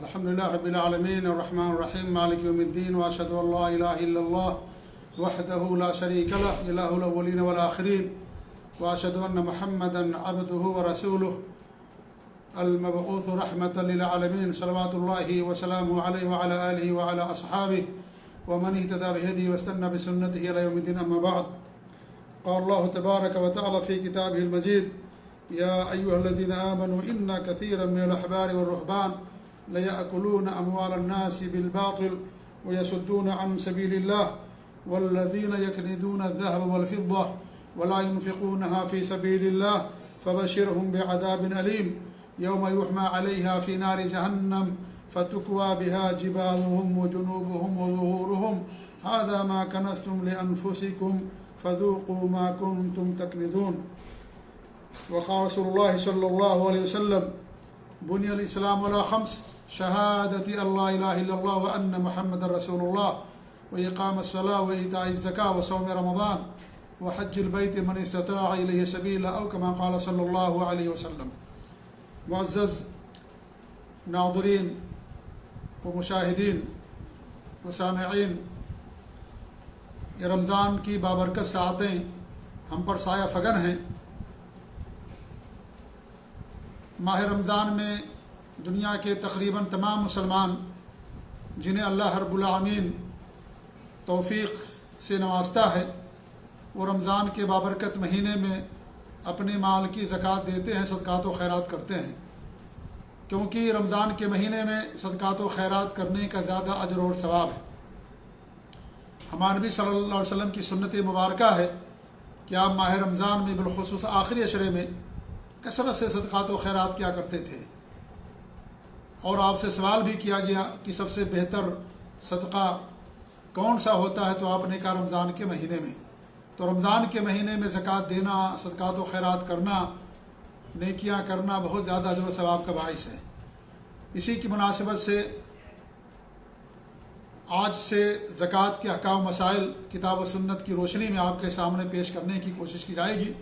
الحمد لله رب العالمين الرحمن الرحيم مالك يوم الدين وأشهد أن لا إله إلا الله وحده لا شريك له إله الأولين والآخرين وأشهد أن محمدا عبده ورسوله المبعوث رحمة للعالمين صلوات الله وسلامه عليه وعلى آله وعلى أصحابه ومن اهتدى بهديه واستنى بسنته إلى يوم الدين. أما بعد، قال الله تبارك وتعالى في كتابه المجيد: يا أيها الذين آمنوا إن كثيرا من الأحبار والرهبان ليأكلون أموال الناس بالباطل ويصدون عن سبيل الله والذين يكنزون الذهب والفضة ولا ينفقونها في سبيل الله فبشرهم بعذاب أليم يوم يحمى عليها في نار جهنم فتكوى بها جباههم وجنوبهم وظهورهم هذا ما كنزتم لأنفسكم فذوقوا ما كنتم تكنزون. وقال رسول الله صلى الله عليه وسلم: بني الإسلام على خمس: شهادة أن لا إله إلا الله وأن محمد رسول الله وإقام الصلاة وإيتاء الزكاة وصوم رمضان وحج البيت من استطاع إليه سبيلا أو كما قال صلی اللہ علیہ وسلم. معزز ناظرین و مشاہدین و سامعین، یہ رمضان کی بابرکت ساعتیں ہم پر سایہ فگن ہیں. ماہ رمضان میں دنیا کے تقریباً تمام مسلمان جنہیں اللہ رب العالمین توفیق سے نوازتا ہے، وہ رمضان کے بابرکت مہینے میں اپنے مال کی زکوٰۃ دیتے ہیں، صدقات و خیرات کرتے ہیں، کیونکہ رمضان کے مہینے میں صدقات و خیرات کرنے کا زیادہ اجر اور ثواب ہے. ہمارے نبی صلی اللہ علیہ وسلم کی سنت مبارکہ ہے کہ آپ ماہ رمضان میں بالخصوص آخری عشرے میں کثرت سے صدقات و خیرات کیا کرتے تھے، اور آپ سے سوال بھی کیا گیا کہ سب سے بہتر صدقہ کون سا ہوتا ہے، تو آپ نے کہا رمضان کے مہینے میں. تو رمضان کے مہینے میں زکوٰۃ دینا، صدقات و خیرات کرنا، نیکیاں کرنا بہت زیادہ اجر و ثواب کا باعث ہے. اسی کی مناسبت سے آج سے زکوٰۃ کے احکام و مسائل کتاب و سنت کی روشنی میں آپ کے سامنے پیش کرنے کی کوشش کی جائے گی.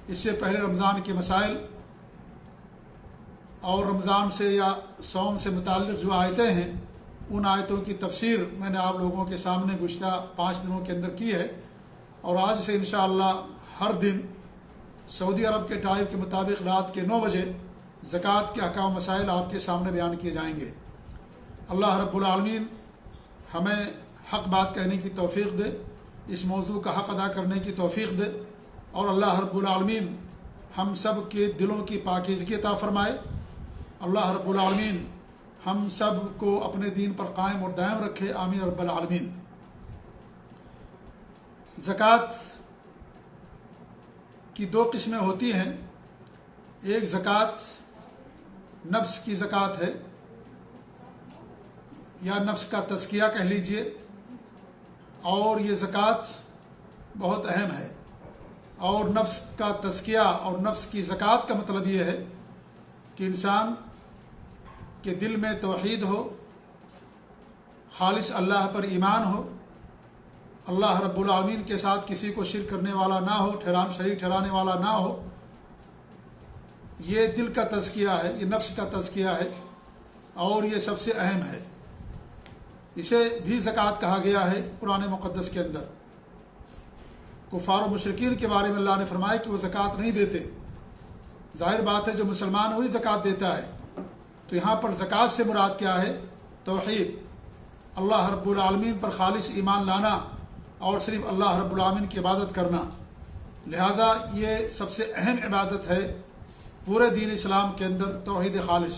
اس سے پہلے رمضان کے مسائل اور رمضان سے یا صوم سے متعلق جو آیتیں ہیں، ان آیتوں کی تفسیر میں نے آپ لوگوں کے سامنے گزشتہ 5 دنوں کے اندر کی ہے، اور آج سے انشاءاللہ ہر دن سعودی عرب کے ٹائم کے مطابق رات کے 9 بجے زکوٰۃ کے احکام و مسائل آپ کے سامنے بیان کیے جائیں گے. اللہ رب العالمین ہمیں حق بات کہنے کی توفیق دے، اس موضوع کا حق ادا کرنے کی توفیق دے، اور اللہ رب العالمین ہم سب کے دلوں کی پاکیزگی عطا فرمائے. اللہ رب العالمین ہم سب کو اپنے دین پر قائم اور دائم رکھے، آمین رب العالمین. زکوٰۃ کی 2 قسمیں ہوتی ہیں. ایک زکوٰۃ نفس کی زکوٰۃ ہے، یا نفس کا تزکیہ کہہ لیجئے، اور یہ زکوٰۃ بہت اہم ہے. اور نفس کا تزکیہ اور نفس کی زکوٰۃ کا مطلب یہ ہے کہ انسان کے دل میں توحید ہو، خالص اللہ پر ایمان ہو، اللہ رب العالمین کے ساتھ کسی کو شرک کرنے والا نہ ہو، شریک ٹھہرانے والا نہ ہو. یہ دل کا تزکیہ ہے، یہ نفس کا تزکیہ ہے، اور یہ سب سے اہم ہے. اسے بھی زکوٰۃ کہا گیا ہے قرآن مقدس کے اندر. کفار و مشرکین کے بارے میں اللہ نے فرمایا کہ وہ زکوٰۃ نہیں دیتے. ظاہر بات ہے جو مسلمان وہی زکوٰۃ دیتا ہے. تو یہاں پر زکوٰۃ سے مراد کیا ہے؟ توحید، اللہ رب العالمین پر خالص ایمان لانا اور صرف اللہ رب العالمین کی عبادت کرنا. لہذا یہ سب سے اہم عبادت ہے پورے دین اسلام کے اندر، توحید خالص،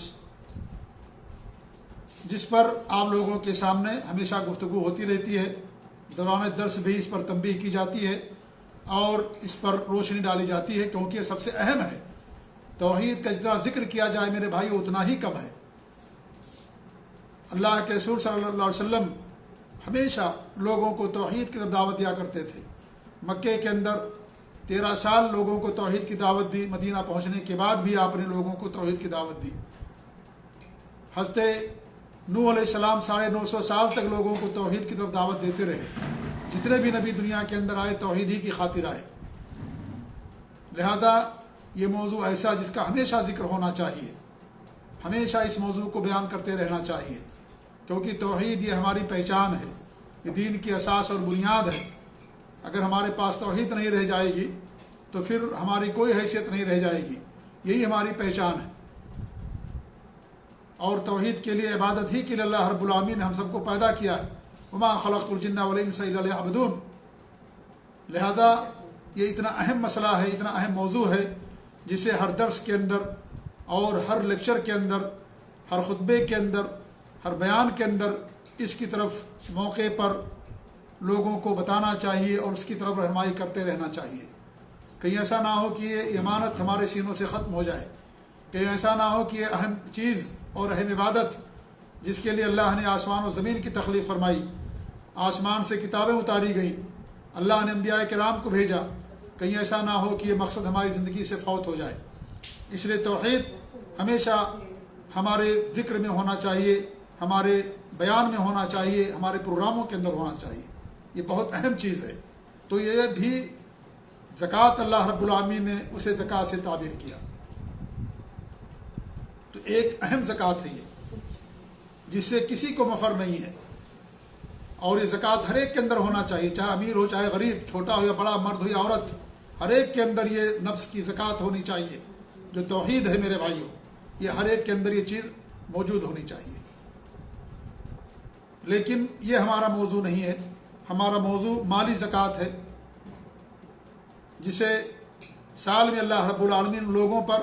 جس پر آپ لوگوں کے سامنے ہمیشہ گفتگو ہوتی رہتی ہے. دوران درس بھی اس پر تنبیہ کی جاتی ہے اور اس پر روشنی ڈالی جاتی ہے، کیونکہ یہ سب سے اہم ہے. توحید کا جتنا ذکر کیا جائے میرے بھائی اتنا ہی کم ہے. اللہ کے رسول صلی اللہ علیہ وسلم ہمیشہ لوگوں کو توحید کی طرف دعوت دیا کرتے تھے. مکے کے اندر 13 سال لوگوں کو توحید کی دعوت دی. مدینہ پہنچنے کے بعد بھی آپ نے لوگوں کو توحید کی دعوت دی. حضرت نوح علیہ السلام 950 سال تک لوگوں کو توحید کی طرف دعوت دیتے رہے. جتنے بھی نبی دنیا کے اندر آئے توحید ہی کی خاطر آئے. لہذا یہ موضوع ایسا جس کا ہمیشہ ذکر ہونا چاہیے. ہمیشہ اس موضوع کو بیان کرتے رہنا چاہیے، کیونکہ توحید یہ ہماری پہچان ہے، یہ دین کی اساس اور بنیاد ہے۔ اگر ہمارے پاس توحید نہیں رہ جائے گی تو پھر ہماری کوئی حیثیت نہیں رہ جائے گی، یہی ہماری پہچان ہے۔ اور توحید کے لیے، عبادت ہی کے لیے اللہ رب العالمین نے ہم سب کو پیدا کیا ہے، وما خلقت الجن والانس الا لیعبدون۔ لہذا یہ اتنا اہم مسئلہ ہے، اتنا اہم موضوع ہے، جسے ہر درس کے اندر اور ہر لیکچر کے اندر، ہر خطبے کے اندر، ہر بیان کے اندر اس کی طرف موقع پر لوگوں کو بتانا چاہیے اور اس کی طرف رہنمائی کرتے رہنا چاہیے۔ کہیں ایسا نہ ہو کہ یہ امانت ہمارے سینوں سے ختم ہو جائے، کہیں ایسا نہ ہو کہ یہ اہم چیز اور اہم عبادت جس کے لیے اللہ نے آسمان و زمین کی تخلیق فرمائی، آسمان سے کتابیں اتاری گئیں، اللہ نے انبیاء کرام کو بھیجا، کہیں ایسا نہ ہو کہ یہ مقصد ہماری زندگی سے فوت ہو جائے۔ اس لیے توحید ہمیشہ ہمارے ذکر میں ہونا چاہیے، ہمارے بیان میں ہونا چاہیے، ہمارے پروگراموں کے اندر ہونا چاہیے، یہ بہت اہم چیز ہے۔ تو یہ بھی زکوٰۃ اللہ رب العالمین نے اسے زکوٰۃ سے تعبیر کیا، تو ایک اہم زکوٰۃ ہے یہ، جس سے کسی کو مفر نہیں ہے، اور یہ زکوٰۃ ہر ایک کے اندر ہونا چاہیے، چاہے امیر ہو چاہے غریب، چھوٹا ہو یا بڑا، مرد ہو یا عورت، ہر ایک کے اندر یہ نفس کی زکوٰۃ ہونی چاہیے۔ جو توحید ہے میرے بھائیوں، یہ ہر ایک کے اندر یہ چیز موجود ہونی چاہیے۔ لیکن یہ ہمارا موضوع نہیں ہے، ہمارا موضوع مالی زکوٰۃ ہے، جسے سال میں اللہ رب العالمین لوگوں پر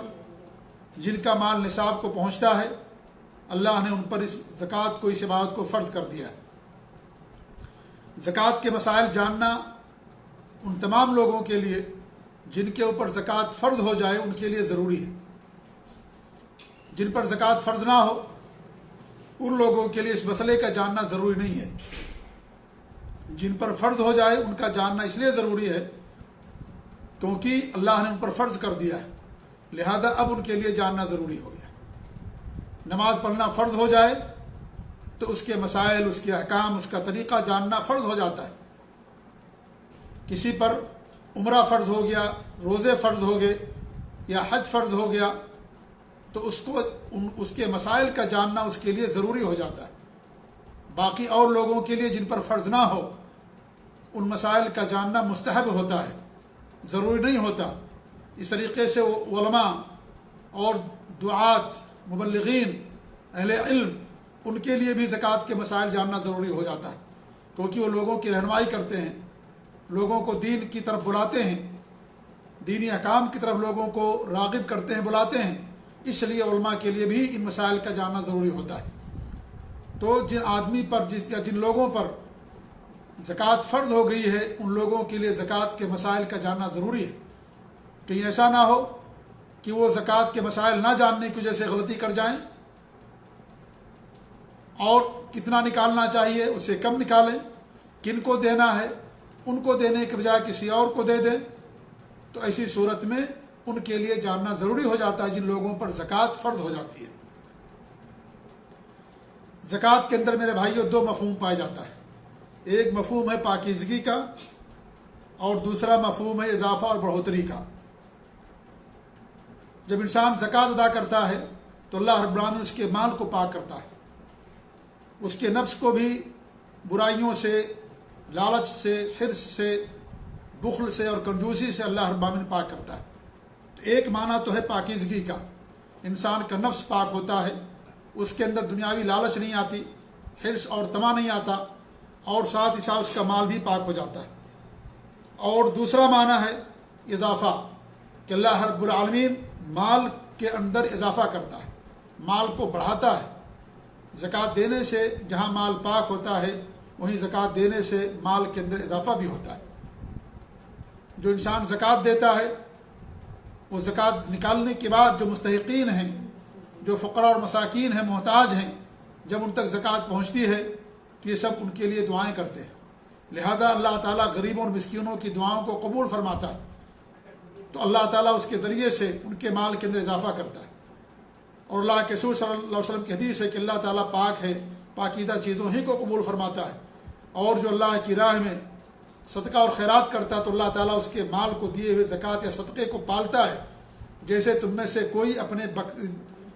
جن کا مال نصاب کو پہنچتا ہے، اللہ نے ان پر اس زکوٰۃ کو، اس عبادت کو فرض کر دیا ہے۔ زکوٰۃ کے مسائل جاننا ان تمام لوگوں کے لیے جن کے اوپر زکوٰۃ فرض ہو جائے ان کے لیے ضروری ہے۔ جن پر زکوٰۃ فرض نہ ہو ان لوگوں کے لیے اس مسئلے کا جاننا ضروری نہیں ہے۔ جن پر فرض ہو جائے ان کا جاننا اس لیے ضروری ہے کیونکہ اللہ نے ان پر فرض کر دیا ہے، لہذا اب ان کے لیے جاننا ضروری ہو گیا۔ نماز پڑھنا فرض ہو جائے تو اس کے مسائل، اس کے احکام، اس کا طریقہ جاننا فرض ہو جاتا ہے۔ کسی پر عمرہ فرض ہو گیا، روزے فرض ہو گئے یا حج فرض ہو گیا تو اس کے مسائل کا جاننا اس کے لیے ضروری ہو جاتا ہے۔ باقی اور لوگوں کے لیے جن پر فرض نہ ہو ان مسائل کا جاننا مستحب ہوتا ہے، ضروری نہیں ہوتا۔ اس طریقے سے علماء اور دعات، مبلغین، اہل علم، ان کے لیے بھی زکوٰۃ کے مسائل جاننا ضروری ہو جاتا ہے، کیونکہ وہ لوگوں کی رہنمائی کرتے ہیں، لوگوں کو دین کی طرف بلاتے ہیں، دینی احکام کی طرف لوگوں کو راغب کرتے ہیں، بلاتے ہیں۔ اس لیے علماء کے لیے بھی ان مسائل کا جاننا ضروری ہوتا ہے۔ تو جن آدمی پر یا جن لوگوں پر زکوٰۃ فرض ہو گئی ہے ان لوگوں کے لیے زکوٰۃ کے مسائل کا جاننا ضروری ہے۔ کہیں ایسا نہ ہو کہ وہ زکوٰۃ کے مسائل نہ جاننے کی وجہ سے غلطی کر جائیں، اور کتنا نکالنا چاہیے اسے کم نکالیں، کن کو دینا ہے ان کو دینے کے بجائے کسی اور کو دے دیں، تو ایسی صورت میں ان کے لیے جاننا ضروری ہو جاتا ہے جن لوگوں پر زکوٰۃ فرض ہو جاتی ہے۔ زکوٰۃ کے اندر میرے بھائیوں دو مفہوم پایا جاتا ہے، ایک مفہوم ہے پاکیزگی کا اور دوسرا مفہوم ہے اضافہ اور بڑھوتری کا۔ جب انسان زکوٰۃ ادا کرتا ہے تو اللہ رب العالمین اس کے مال کو پاک کرتا ہے، اس کے نفس کو بھی برائیوں سے، لالچ سے، حرص سے، بخل سے اور کنجوسی سے اللہ رب العالمین پاک کرتا ہے۔ تو ایک معنی تو ہے پاکیزگی کا، انسان کا نفس پاک ہوتا ہے، اس کے اندر دنیاوی لالچ نہیں آتی، حرص اور طمع نہیں آتا، اور ساتھ ہی ساتھ اس کا مال بھی پاک ہو جاتا ہے۔ اور دوسرا معنی ہے اضافہ، کہ اللہ رب العالمین مال کے اندر اضافہ کرتا ہے، مال کو بڑھاتا ہے۔ زکوٰۃ دینے سے جہاں مال پاک ہوتا ہے وہیں زکوٰۃ دینے سے مال کے اندر اضافہ بھی ہوتا ہے۔ جو انسان زکوٰۃ دیتا ہے وہ زکوٰۃ نکالنے کے بعد جو مستحقین ہیں، جو فقراء اور مساکین ہیں، محتاج ہیں، جب ان تک زکوٰۃ پہنچتی ہے تو یہ سب ان کے لیے دعائیں کرتے ہیں۔ لہذا اللہ تعالیٰ غریبوں اور مسکینوں کی دعاؤں کو قبول فرماتا ہے، تو اللہ تعالیٰ اس کے ذریعے سے ان کے مال کے اندر اضافہ کرتا ہے۔ اور اللہ کے رسول صلی اللہ علیہ وسلم کی حدیث ہے کہ اللہ تعالیٰ پاک ہے، پاکیزہ چیزوں ہی کو قبول فرماتا ہے، اور جو اللہ کی راہ میں صدقہ اور خیرات کرتا ہے تو اللہ تعالیٰ اس کے مال کو دیے ہوئے زکوٰۃ یا صدقے کو پالتا ہے، جیسے تم میں سے کوئی اپنے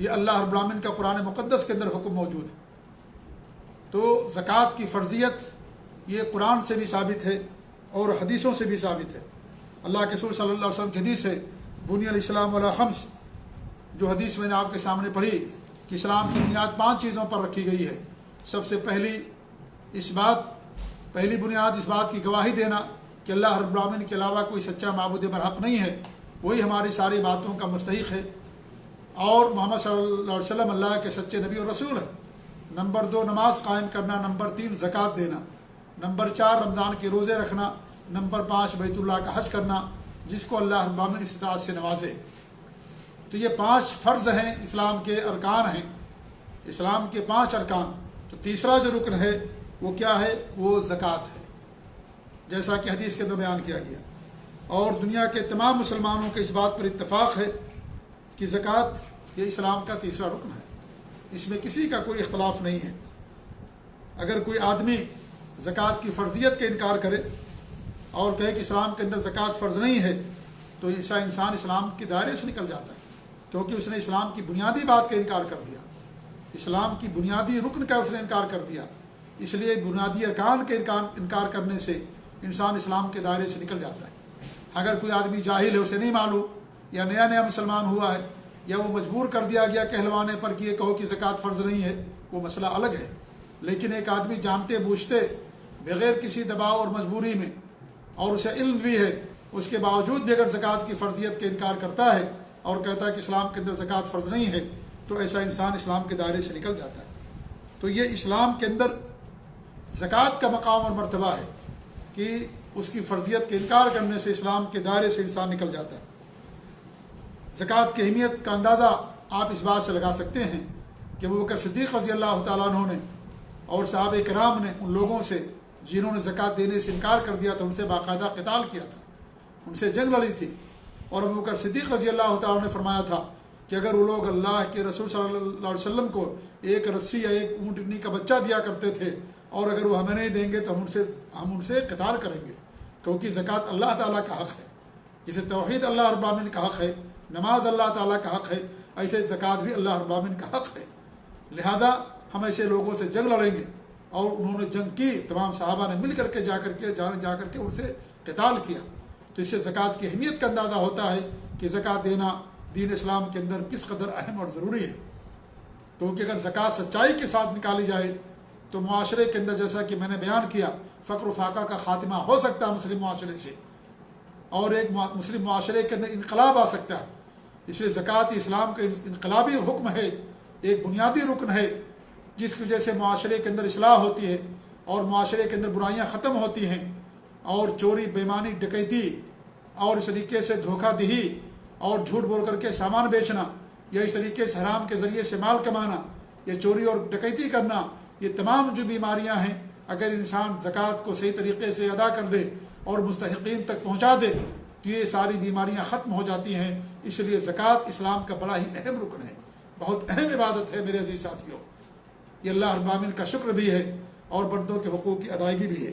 یہ اللہ رب العالمین کا قرآن مقدس کے اندر حکم موجود ہے۔ تو زکوٰۃ کی فرضیت یہ قرآن سے بھی ثابت ہے اور حدیثوں سے بھی ثابت ہے۔ اللہ کے رسول صلی اللہ علیہ وسلم کی حدیث ہے بنی الاسلام علی خمس، جو حدیث میں نے آپ کے سامنے پڑھی کہ اسلام کی بنیاد 5 چیزوں پر رکھی گئی ہے۔ سب سے پہلی بنیاد اس بات کی گواہی دینا کہ اللہ رب العالمین کے علاوہ کوئی سچا معبود برحق نہیں ہے، وہی ہماری ساری باتوں کا مستحق ہے، اور محمد صلی اللہ علیہ وسلم اللہ کے سچے نبی اور رسول ہے۔ نمبر 2 نماز قائم کرنا، نمبر 3 زکوٰۃ دینا، نمبر 4 رمضان کے روزے رکھنا، نمبر 5 بیت اللہ کا حج کرنا، جس کو اللہ رب العالمین استطاعت سے نوازے۔ تو یہ 5 فرض ہیں، اسلام کے ارکان ہیں، اسلام کے 5 ارکان۔ تو تیسرا جو رکن ہے وہ کیا ہے؟ وہ زکوٰۃ ہے، جیسا کہ حدیث کے اندر بیان کیا گیا، اور دنیا کے تمام مسلمانوں کے اس بات پر اتفاق ہے کہ زکوٰۃ یہ اسلام کا تیسرا رکن ہے، اس میں کسی کا کوئی اختلاف نہیں ہے۔ اگر کوئی آدمی زکوٰۃ کی فرضیت کا انکار کرے اور کہے کہ اسلام کے اندر زکوٰۃ فرض نہیں ہے، تو ایسا انسان اسلام کے دائرے سے نکل جاتا ہے، کیونکہ اس نے اسلام کی بنیادی بات کا انکار کر دیا، اسلام کی بنیادی رکن کا اس نے انکار کر دیا۔ اس لیے بنیادی ارکان کے انکار کرنے سے انسان اسلام کے دائرے سے نکل جاتا ہے۔ اگر کوئی آدمی جاہل ہے، اسے نہیں معلوم، یا نیا مسلمان ہوا ہے، یا وہ مجبور کر دیا گیا کہلوانے پر کہ یہ کہو کہ زکوٰۃ فرض نہیں ہے، وہ مسئلہ الگ ہے۔ لیکن ایک آدمی جانتے بوجھتے بغیر کسی دباؤ اور مجبوری میں، اور اسے علم بھی ہے، اس کے باوجود بھی اگر زکوٰۃ کی فرضیت کا انکار کرتا ہے اور کہتا ہے کہ اسلام کے اندر زکوٰۃ فرض نہیں ہے، تو ایسا انسان اسلام کے دائرے سے نکل جاتا ہے۔ تو یہ اسلام کے اندر زکوٰۃ کا مقام اور مرتبہ ہے کہ اس کی فرضیت کے انکار کرنے سے اسلام کے دائرے سے انسان نکل جاتا ہے۔ زکوٰۃ کی اہمیت کا اندازہ آپ اس بات سے لگا سکتے ہیں کہ ابوبکر صدیق رضی اللہ تعالیٰ عنہ نے اور صحابہ کرام نے ان لوگوں سے جنہوں نے زکوٰۃ دینے سے انکار کر دیا تھا، ان سے باقاعدہ قتال کیا تھا، ان سے جنگ لڑی تھی، اور ابوبکر صدیق رضی اللہ تعالیٰ عنہ نے فرمایا تھا کہ اگر وہ لوگ اللہ کے رسول صلی اللہ علیہ وسلم کو ایک رسی یا ایک اونٹنی کا بچہ دیا کرتے تھے، اور اگر وہ ہمیں نہیں دیں گے تو ہم ان سے قتال کریں گے، کیونکہ زکوٰۃ اللہ تعالیٰ کا حق ہے، جیسے توحید اللہ رب العالمین کا حق ہے، نماز اللہ تعالیٰ کا حق ہے، ایسے زکوٰۃ بھی اللہ رب العالمین کا حق ہے۔ لہذا ہم ایسے لوگوں سے جنگ لڑیں گے، اور انہوں نے جنگ کی، تمام صحابہ نے مل کر کے جا کر کے ان سے قتال کیا۔ تو اس سے زکوٰۃ کی اہمیت کا اندازہ ہوتا ہے کہ زکوٰۃ دینا دین اسلام کے اندر کس قدر اہم اور ضروری ہے، کیونکہ اگر زکوٰۃ سچائی کے ساتھ نکالی جائے تو معاشرے کے اندر، جیسا کہ میں نے بیان کیا، فقر و فاقہ کا خاتمہ ہو سکتا ہے مسلم معاشرے سے، اور ایک مسلم معاشرے کے اندر انقلاب آ سکتا ہے۔ اس لیے زکوٰۃ اسلام کا انقلابی حکم ہے، ایک بنیادی رکن ہے، جس کی وجہ سے معاشرے کے اندر اصلاح ہوتی ہے، اور معاشرے کے اندر برائیاں ختم ہوتی ہیں، اور چوری، بےایمانی، ڈکیتی، اور اس طریقے سے دھوکہ دہی اور جھوٹ بول کر کے سامان بیچنا، یا اس طریقے سے حرام کے ذریعے سے مال کمانا، یا چوری اور ڈکیتی کرنا، یہ تمام جو بیماریاں ہیں، اگر انسان زکوٰۃ کو صحیح طریقے سے ادا کر دے اور مستحقین تک پہنچا دے تو یہ ساری بیماریاں ختم ہو جاتی ہیں۔ اس لیے زکوٰۃ اسلام کا بڑا ہی اہم رکن ہے، بہت اہم عبادت ہے میرے عزیز ساتھیوں۔ یہ اللہ رب العالمین کا شکر بھی ہے اور بندوں کے حقوق کی ادائیگی بھی ہے۔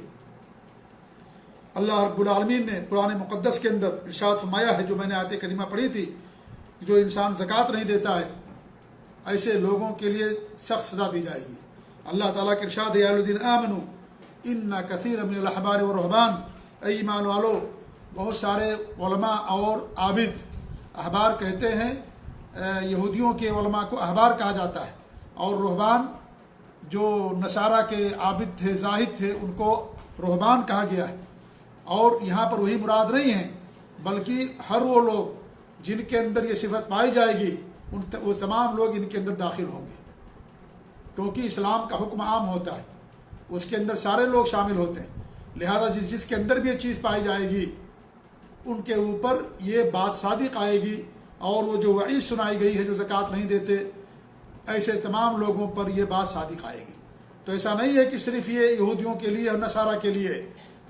اللہ رب العالمین نے قرآن مقدس کے اندر ارشاد فرمایا ہے، جو میں نے آیت کریمہ پڑھی تھی، جو انسان زکوٰۃ نہیں دیتا ہے ایسے لوگوں کے لیے سخت سزا دی جائے گی۔ اللہ تعالیٰ کے ارشاد ہے، یا الذین آمنوا ان کثیر من الاحبار والرہبان، اے ایمان والو، بہت سارے علماء اور عابد، احبار کہتے ہیں یہودیوں کے علماء کو احبار کہا جاتا ہے، اور رہبان جو نصارہ کے عابد تھے، زاہد تھے، ان کو رہبان کہا گیا ہے۔ اور یہاں پر وہی مراد نہیں ہے، بلکہ ہر وہ لوگ جن کے اندر یہ صفت پائی جائے گی وہ تمام لوگ ان کے اندر داخل ہوں گے، کیونکہ اسلام کا حکم عام ہوتا ہے، اس کے اندر سارے لوگ شامل ہوتے ہیں۔ لہذا جس کے اندر بھی یہ چیز پائی جائے گی ان کے اوپر یہ بات صادق آئے گی، اور وہ جو وعید سنائی گئی ہے جو زکوٰۃ نہیں دیتے، ایسے تمام لوگوں پر یہ بات صادق آئے گی۔ تو ایسا نہیں ہے کہ صرف یہ یہودیوں کے لیے اور نصارہ کے لیے،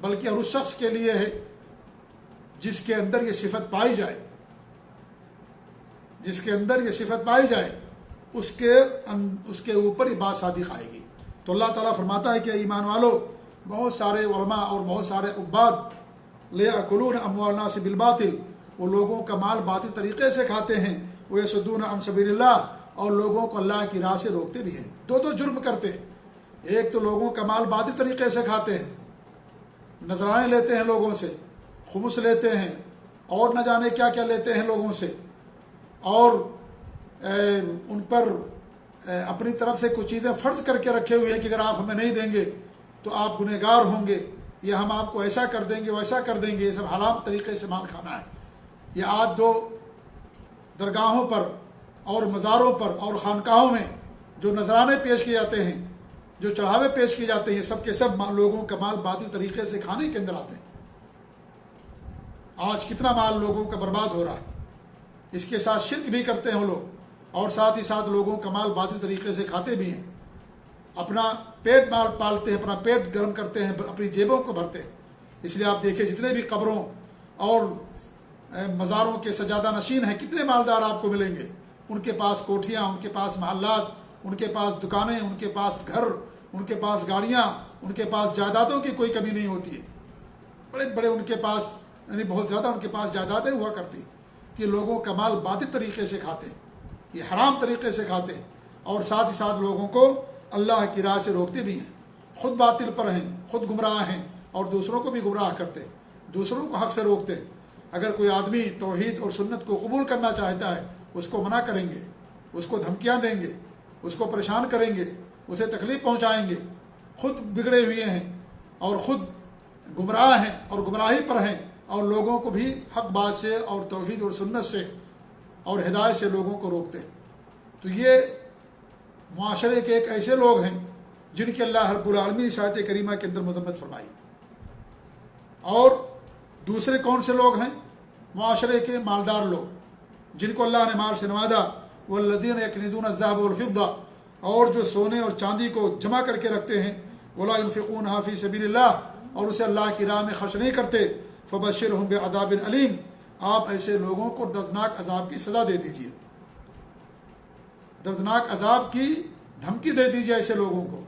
بلکہ ہر اس شخص کے لیے ہے جس کے اندر یہ صفت پائی جائے، جس کے اندر یہ صفت پائی جائے اس کے اوپر یہ بات صادق آئے گی۔ تو اللہ تعالیٰ فرماتا ہے کہ ایمان والو، بہت سارے علماء اور بہت سارے عباد لیأکلون اموال الناس بالباطل، وہ لوگوں کا مال باطل طریقے سے کھاتے ہیں، ویصدون عن سبیل اللہ، اور لوگوں کو اللہ کی راہ سے روکتے بھی ہیں۔ دو دو جرم کرتے ہیں، ایک تو لوگوں کا مال باطل طریقے سے کھاتے ہیں، نذرانے لیتے ہیں لوگوں سے، خمس لیتے ہیں، اور نہ جانے کیا کیا لیتے ہیں لوگوں سے، اور ان پر اپنی طرف سے کچھ چیزیں فرض کر کے رکھے ہوئے ہیں کہ اگر آپ ہمیں نہیں دیں گے تو آپ گنہگار ہوں گے، یا ہم آپ کو ایسا کر دیں گے ویسا کر دیں گے۔ یہ سب حرام طریقے سے مال کھانا ہے۔ یہ آج جو درگاہوں پر اور مزاروں پر اور خانقاہوں میں جو نذرانے پیش کیے جاتے ہیں، جو چڑھاوے پیش کیے جاتے ہیں، سب کے سب لوگوں کا مال باطل طریقے سے کھانے کے اندر آتے ہیں۔ آج کتنا مال لوگوں کا برباد ہو رہا ہے، اس کے ساتھ شرک بھی کرتے ہیں وہ لوگ، اور ساتھ ہی ساتھ لوگوں کا مال باطل طریقے سے کھاتے بھی ہیں، اپنا پیٹ مال پالتے ہیں، اپنا پیٹ گرم کرتے ہیں، اپنی جیبوں کو بھرتے ہیں۔ اس لیے آپ دیکھیں جتنے بھی قبروں اور مزاروں کے سجادہ نشین ہیں، کتنے مالدار آپ کو ملیں گے۔ ان کے پاس کوٹھیاں، ان کے پاس محلات، ان کے پاس دکانیں، ان کے پاس گھر، ان کے پاس گاڑیاں، ان کے پاس جائیدادوں کی کوئی کمی نہیں ہوتی ہے۔ بڑے بڑے ان کے پاس، یعنی بہت زیادہ ان کے پاس جائیدادیں ہوا کرتی، کہ لوگوں کا مال باطل طریقے سے کھاتے، یہ حرام طریقے سے کھاتے، اور ساتھ ہی ساتھ لوگوں کو اللہ کی راہ سے روکتے بھی ہیں۔ خود باطل پر ہیں، خود گمراہ ہیں، اور دوسروں کو بھی گمراہ کرتے، دوسروں کو حق سے روکتے۔ اگر کوئی آدمی توحید اور سنت کو قبول کرنا چاہتا ہے، اس کو منع کریں گے، اس کو دھمکیاں دیں گے، اس کو پریشان کریں گے، اسے تکلیف پہنچائیں گے۔ خود بگڑے ہوئے ہیں اور خود گمراہ ہیں اور گمراہی پر ہیں، اور لوگوں کو بھی حق بات سے اور توحید اور سنت سے اور ہدایت سے لوگوں کو روکتے ہیں۔ تو یہ معاشرے کے ایک ایسے لوگ ہیں جن کی اللہ رب العالمین اس آیت کریمہ کے اندر مذمت فرمائی۔ اور دوسرے کون سے لوگ ہیں؟ معاشرے کے مالدار لوگ، جن کو اللہ نے مال سے نوازا، والذین یکنزون الذهب والفضة، اور جو سونے اور چاندی کو جمع کر کے رکھتے ہیں، ولا ينفقونها فی سبیل اللہ، اور اسے اللہ کی راہ میں خرچ نہیں کرتے، فبشرهم بعذاب علیم، آپ ایسے لوگوں کو دردناک عذاب کی سزا دے دیجیے، دردناک عذاب کی دھمکی دے دیجیے ایسے لوگوں کو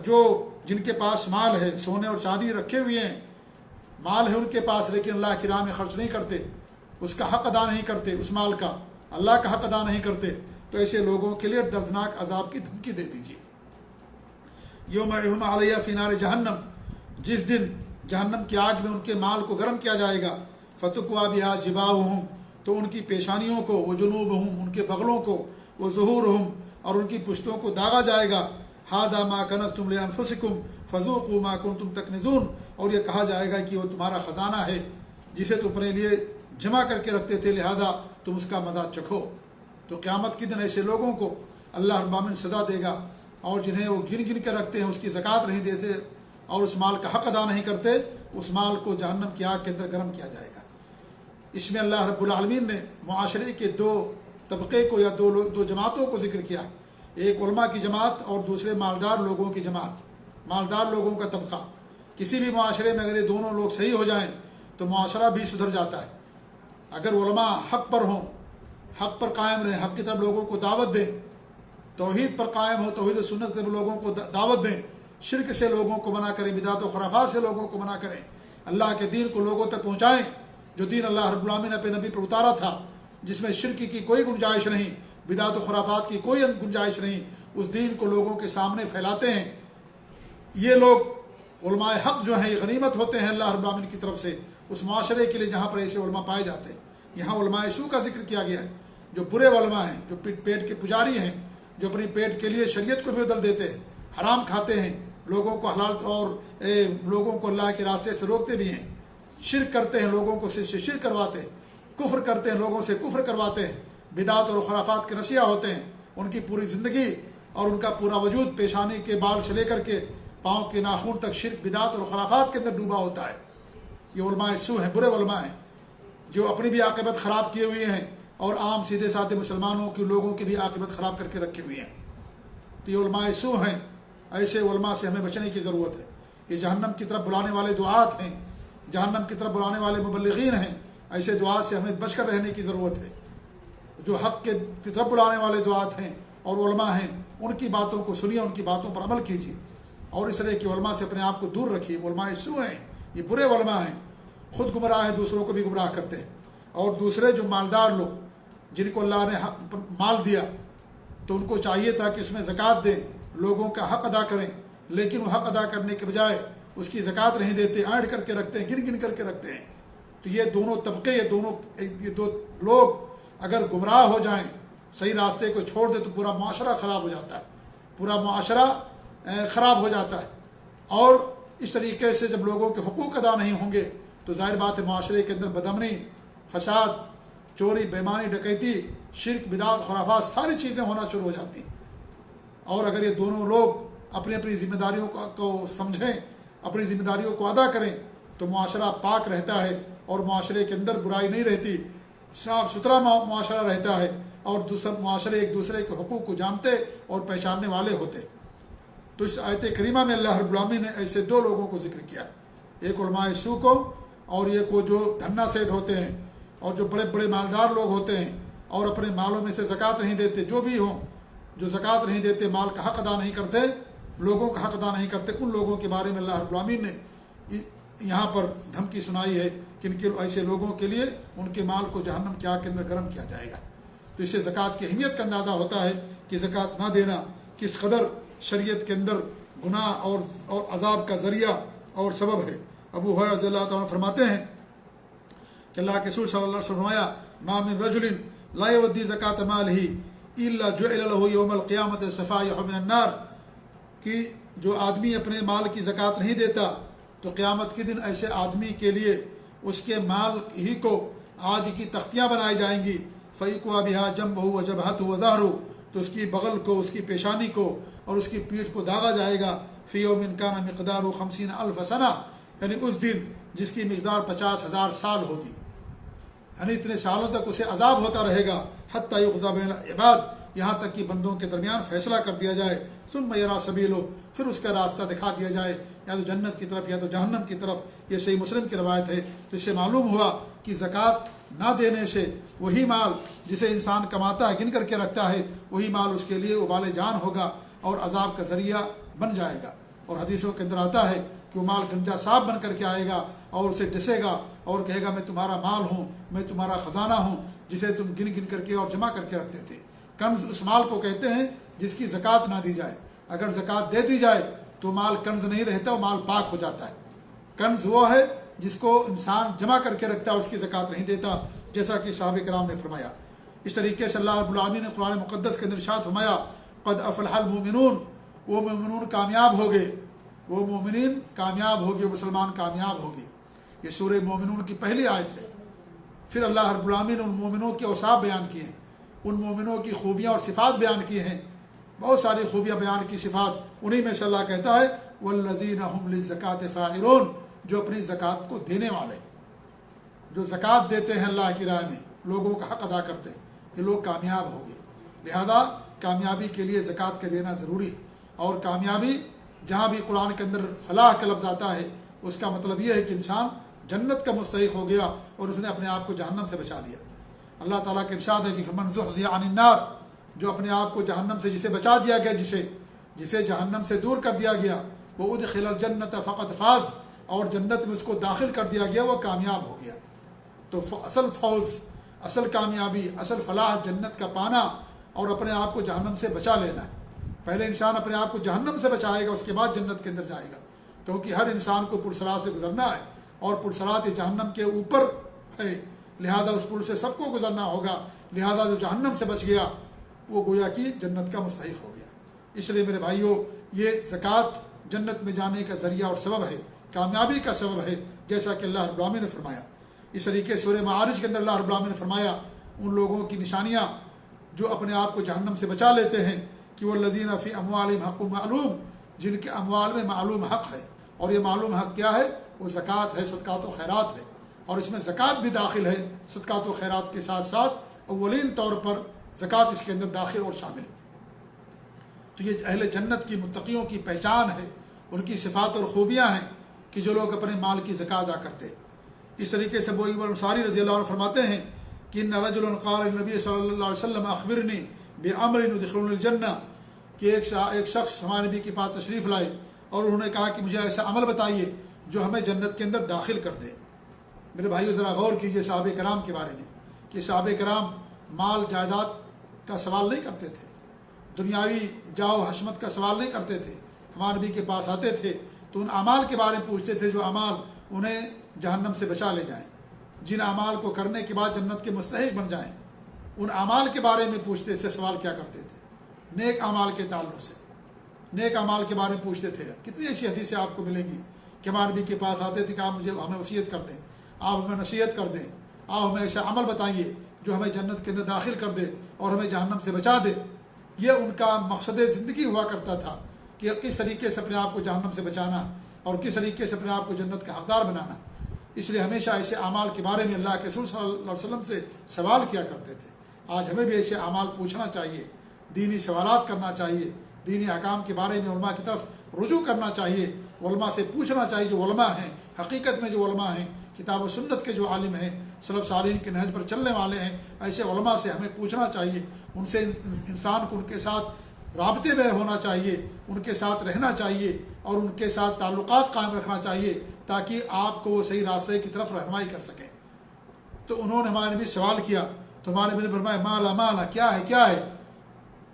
جو جن کے پاس مال ہے، سونے اور چاندی رکھے ہوئے ہیں، مال ہے ان کے پاس، لیکن اللہ کی راہ میں خرچ نہیں کرتے، اس کا حق ادا نہیں کرتے، اس مال کا اللہ کا حق ادا نہیں کرتے، تو ایسے لوگوں کے لیے دردناک عذاب کی دھمکی دے دیجیے۔ یوم یحمى علیہ فی نار جہنم، جس دن جہنم کی آگ میں ان کے مال کو گرم کیا جائے گا، فتقوا بہا جباہہم، تو ان کی پیشانیوں کو، وجنوبہم، ان کے بغلوں کو، وظہورہم، اور ان کی پشتوں کو داغا جائے گا، ھذا ما کنزتم لانفسکم فذوقوا ما کنتم تکنزون، اور یہ کہا جائے گا کہ وہ تمہارا خزانہ ہے جسے تم اپنے لیے جمع کر کے رکھتے تھے، لہذا تم اس کا مزہ چکھو۔ تو قیامت کے دن ایسے لوگوں کو اللہ رب العالمین سزا دے گا، اور جنہیں وہ گن گن کے رکھتے ہیں، اس کی زکوٰۃ نہیں دیتے اور اس مال کا حق ادا نہیں کرتے، اس مال کو جہنم کی آگ کے اندر گرم کیا جائے گا۔ اس میں اللہ رب العالمین نے معاشرے کے دو طبقے کو یا دو جماعتوں کو ذکر کیا، ایک علماء کی جماعت اور دوسرے مالدار لوگوں کی جماعت، مالدار لوگوں کا طبقہ۔ کسی بھی معاشرے میں اگر یہ دونوں لوگ صحیح ہو جائیں تو معاشرہ بھی سدھر جاتا ہے۔ اگر علماء حق پر ہوں، حق پر قائم رہیں، حق کی طرف لوگوں کو دعوت دیں، توحید پر قائم ہو، توحید و سنت سے لوگوں کو دعوت دیں، شرک سے لوگوں کو منع کریں، بدعت و خرافات سے لوگوں کو منع کریں، اللہ کے دین کو لوگوں تک پہنچائیں، جو دین اللہ رب العالمین نے اپنے نبی پر اتارا تھا، جس میں شرک کی کوئی گنجائش نہیں، بدعت و خرافات کی کوئی گنجائش نہیں، اس دین کو لوگوں کے سامنے پھیلاتے ہیں۔ یہ لوگ علماء حق جو ہیں، یہ غنیمت ہوتے ہیں اللہ رب العالمین کی طرف سے اس معاشرے کے لیے جہاں پر ایسے علماء پائے جاتے ہیں۔ یہاں علماء سو کا ذکر کیا گیا ہے، جو برے علماء ہیں، جو پیٹ کے پجاری ہیں، جو اپنی پیٹ کے لیے شریعت کو بھی بدل دیتے ہیں، حرام کھاتے ہیں، لوگوں کو حلال اور لوگوں کو اللہ کے راستے سے روکتے بھی ہیں، شرک کرتے ہیں، لوگوں کو سے شرک کرواتے ہیں، کفر کرتے ہیں، لوگوں سے کفر کرواتے ہیں، بدعت اور خرافات کے رسیا ہوتے ہیں۔ ان کی پوری زندگی اور ان کا پورا وجود پیشانی کے بال سے لے کر کے پاؤں کے ناخن تک شرک، بدعت اور خرافات کے اندر ڈوبا ہوتا ہے۔ یہ علماء سو ہیں، برے علماء ہیں، جو اپنی بھی عاقبت خراب کیے ہوئے ہیں اور عام سیدھے سادھے مسلمانوں کی لوگوں کی بھی عاقبت خراب کر کے رکھے ہوئے ہیں۔ تو یہ علماء سو ہیں، ایسے علماء سے ہمیں بچنے کی ضرورت ہے۔ یہ جہنم کی طرف بلانے والے دعات ہیں، جہنم کی طرف بلانے والے مبلغین ہیں، ایسے دعات سے ہمیں بچ کر رہنے کی ضرورت ہے۔ جو حق کے طرف بلانے والے دعات ہیں اور علماء ہیں، ان کی باتوں کو سنیے، ان کی باتوں پر عمل کیجیے، اور اس طرح کی علماء سے اپنے آپ کو دور رکھیے۔ علماء سو ہیں، یہ برے علماء ہیں، خود گمراہ ہیں، دوسروں کو بھی گمراہ کرتے ہیں۔ اور دوسرے جو مالدار لوگ، جن کو اللہ نے مال دیا، تو ان کو چاہیے تھا کہ اس میں زکوٰۃ دیں، لوگوں کا حق ادا کریں، لیکن وہ حق ادا کرنے کے بجائے اس کی زکوٰۃ نہیں دیتے، اینڈ کر کے رکھتے ہیں، گن گن کر کے رکھتے ہیں۔ تو یہ دونوں طبقے، یہ دو لوگ اگر گمراہ ہو جائیں، صحیح راستے کو چھوڑ دیں، تو پورا معاشرہ خراب ہو جاتا ہے، پورا معاشرہ خراب ہو جاتا ہے۔ اور اس طریقے سے جب لوگوں کے حقوق ادا نہیں ہوں گے تو ظاہر بات ہے معاشرے کے اندر بدامنی، فساد، چوری، بےایمانی، ڈکیتی، شرک، بدعت، خرافات، ساری چیزیں ہونا شروع ہو جاتی ہیں۔ اور اگر یہ دونوں لوگ اپنی اپنی ذمہ داریوں کو سمجھیں، اپنی ذمہ داریوں کو ادا کریں، تو معاشرہ پاک رہتا ہے اور معاشرے کے اندر برائی نہیں رہتی، صاف ستھرا معاشرہ رہتا ہے، اور معاشرے ایک دوسرے کے حقوق کو جانتے اور پہچاننے والے ہوتے۔ تو اس آیت کریمہ میں اللہ رب العالمین نے ایسے دو لوگوں کو ذکر کیا، ایک علماء سو کو، اور یہ کو جو دھنا سیٹ ہوتے ہیں اور جو بڑے بڑے مالدار لوگ ہوتے ہیں اور اپنے مالوں میں سے زکوٰۃ نہیں دیتے، جو بھی ہوں، جو زکوٰۃ نہیں دیتے، مال کا حق ادا نہیں کرتے، لوگوں کا حق ادا نہیں کرتے، ان لوگوں کے بارے میں اللہ رب العالمین نے یہاں پر دھمکی سنائی ہے کہ ان کے ایسے لوگوں کے لیے ان کے مال کو جہنم کی آگ کے اندر گرم کیا جائے گا۔ تو اس سے زکوٰۃ کی اہمیت کا اندازہ ہوتا ہے کہ زکوٰۃ نہ دینا کس قدر شریعت کے اندر گناہ اور عذاب کا ذریعہ اور سبب ہے۔ ابو ہریرہ رضی اللہ تعالیٰ فرماتے ہیں کہ اللہ کے رسول صلی اللہ علیہ وسلم فرمایا، ما من رجل لا یؤدی زکاۃ مالہ الا جعل له یوم القیامۃ صفائح من النار، کہ جو آدمی اپنے مال کی زکوٰۃ نہیں دیتا تو قیامت کے دن ایسے آدمی کے لیے اس کے مال ہی کو آگ کی تختیاں بنائی جائیں گی، فیقوا بہا جنبہ وجبہتہ وظہرہ، تو اس کی بغل کو، اس کی پیشانی کو اور اس کی پیٹھ کو داغا جائے گا، فی یوم کان مقدارہ 50,000 سنہ، یعنی اس دن جس کی مقدار 50,000 سال ہوگی، یعنی اتنے سالوں تک اسے عذاب ہوتا رہے گا، حتی یقضی بین العباد، یہاں تک کہ بندوں کے درمیان فیصلہ کر دیا جائے، ثم یری سبیلہ، پھر اس کا راستہ دکھا دیا جائے، یا تو جنت کی طرف یا تو جہنم کی طرف۔ یہ صحیح مسلم کی روایت ہے۔ تو اس سے معلوم ہوا کہ زکوٰۃ نہ دینے سے وہی مال جسے انسان کماتا ہے، گن کر کے رکھتا ہے، وہی مال اس کے لیے وبال جان ہوگا اور عذاب کا ذریعہ بن جائے گا۔ اور حدیثوں کے اندر آتا ہے کہ وہ مال گنجا صاحب بن کر کے آئے گا اور اسے ڈسے گا اور کہے گا میں تمہارا مال ہوں، میں تمہارا خزانہ ہوں، جسے تم گن گن کر کے اور جمع کر کے رکھتے تھے۔ کنز اس مال کو کہتے ہیں جس کی زکوٰۃ نہ دی جائے، اگر زکوٰۃ دے دی جائے تو مال کنز نہیں رہتا، وہ مال پاک ہو جاتا ہے۔ کنز وہ ہے جس کو انسان جمع کر کے رکھتا ہے، اس کی زکوٰۃ نہیں دیتا، جیسا کہ صحابہ کرام نے فرمایا۔ اس طریقے سے اللہ رب العالمین نے قرآن مقدس کے اندر ارشاد فرمایا، قد افلح المؤمنون، وہ مومنون کامیاب ہو گئے، وہ مومنین کامیاب ہو گئے، مسلمان کامیاب ہو گئے۔ یہ سورہ مومنون کی پہلی آیت ہے۔ پھر اللہ رب العالمین نے ان مومنوں کے اوصاف بیان کیے ہیں، ان مومنوں کی خوبیاں اور صفات بیان کی ہیں، بہت ساری خوبیاں بیان کی، صفات، انہی میں سے اللہ کہتا ہے والذین هم للزکاۃ فاعلون، جو اپنی زکوٰۃ کو دینے والے، جو زکوٰۃ دیتے ہیں اللہ کی راہ میں، لوگوں کا حق ادا کرتے ہیں، یہ لوگ کامیاب ہو گئے۔ لہذا کامیابی کے لیے زکوٰۃ کا دینا ضروری ہے، اور کامیابی جہاں بھی قرآن کے اندر فلاح کا لفظ آتا ہے اس کا مطلب یہ ہے کہ انسان جنت کا مستحق ہو گیا اور اس نے اپنے آپ کو جہنم سے بچا لیا۔ اللہ تعالیٰ کے ارشاد ہے کہ فمن زحزح عن النار، جو اپنے آپ کو جہنم سے جسے بچا دیا گیا، جسے جہنم سے دور کر دیا گیا، وہ ادخل الجنت فقد فاز، اور جنت میں اس کو داخل کر دیا گیا، وہ کامیاب ہو گیا۔ تو اصل فوز، اصل کامیابی، اصل فلاح جنت کا پانا اور اپنے آپ کو جہنم سے بچا لینا ہے۔ پہلے انسان اپنے آپ کو جہنم سے بچائے گا، اس کے بعد جنت کے اندر جائے گا، کیونکہ ہر انسان کو پرصراط سے گزرنا ہے، اور پرصراط جہنم کے اوپر ہے، لہذا اس پل سے سب کو گزرنا ہوگا۔ لہذا جو جہنم سے بچ گیا وہ گویا کہ جنت کا مستحق ہو گیا۔ اس لیے میرے بھائیوں، یہ زکوٰۃ جنت میں جانے کا ذریعہ اور سبب ہے، کامیابی کا سبب ہے، جیسا کہ اللہ رب العالمین نے فرمایا۔ اس طریقے سورہ معارج کے اندر اللہ رب العالمین نے فرمایا ان لوگوں کی نشانیاں جو اپنے آپ کو جہنم سے بچا لیتے ہیں کہ والذین فی اموالہم حق معلوم، جن کے اموال میں معلوم حق ہے، اور یہ معلوم حق کیا ہے؟ وہ زکوٰۃ ہے، صدقات و خیرات ہے، اور اس میں زکوٰۃ بھی داخل ہے، صدقات و خیرات کے ساتھ ساتھ اولین طور پر زکوٰۃ اس کے اندر داخل اور شامل ہے۔ تو یہ اہل جنت کی، متقیوں کی پہچان ہے، ان کی صفات اور خوبیاں ہیں کہ جو لوگ اپنے مال کی زکوٰۃ ادا کرتے۔ اس طریقے سے ابو ایوب الانصاری رضی اللہ عنہ فرماتے ہیں کہ ان رجل قال للنبی صلی اللہ علیہ وسلم اخبرنی بامر يدخلني الجنہ، کہ ایک شخص ہمارے نبی کے پاس تشریف لائے اور انہوں نے کہا کہ مجھے ایسا عمل بتائیے جو ہمیں جنت کے اندر داخل کر دے۔ میرے بھائیو ذرا غور کیجئے صحابہ کرام کے بارے میں کہ صحابہ کرام مال جائیداد کا سوال نہیں کرتے تھے، دنیاوی جاؤ حشمت کا سوال نہیں کرتے تھے. ہمارے نبی کے پاس آتے تھے تو ان اعمال کے بارے میں پوچھتے تھے جو اعمال انہیں جہنم سے بچا لے جائیں، جن اعمال کو کرنے کے بعد جنت کے مستحق بن جائیں. ان اعمال کے بارے میں پوچھتے تھے، سوال کیا کرتے تھے. نیک اعمال کے تعلق سے نیک اعمال کے بارے میں پوچھتے تھے. کتنی ایسی حدیثیں آپ کو ملیں گی کہ ہمارے نبی کے پاس آتے تھے کہ آپ ہمیں وصیت کر دیں، آپ ہمیں نصیحت کر دیں، آپ ہمیں ایسا عمل بتائیے جو ہمیں جنت کے اندر داخل کر دے اور ہمیں جہنم سے بچا دے. یہ ان کا مقصد زندگی ہوا کرتا تھا کہ کس طریقے سے اپنے آپ کو جہنم سے بچانا اور کس طریقے سے اپنے آپ کو جنت کا حقدار بنانا. اس لیے ہمیشہ ایسے اعمال کے بارے میں اللہ کے رسول صلی اللہ علیہ وسلم سے سوال کیا کرتے تھے. آج ہمیں بھی ایسے اعمال پوچھنا چاہیے، دینی سوالات کرنا چاہیے، دینی احکام کے بارے میں علماء کی طرف رجوع کرنا چاہیے، علماء سے پوچھنا چاہیے جو علماء ہیں، حقیقت میں جو علماء ہیں، کتاب و سنت کے جو عالم ہیں، سلف صالحین کے نہج پر چلنے والے ہیں، ایسے علماء سے ہمیں پوچھنا چاہیے. ان سے انسان کو ان کے ساتھ رابطے میں ہونا چاہیے، ان کے ساتھ رہنا چاہیے اور ان کے ساتھ تعلقات قائم رکھنا چاہیے تاکہ آپ کو وہ صحیح راستے کی طرف رہنمائی کر سکیں. تو انہوں نے ہمارے نبی سوال کیا تو ہمارے نبی نے فرمایا مالا مالا، کیا ہے کیا ہے،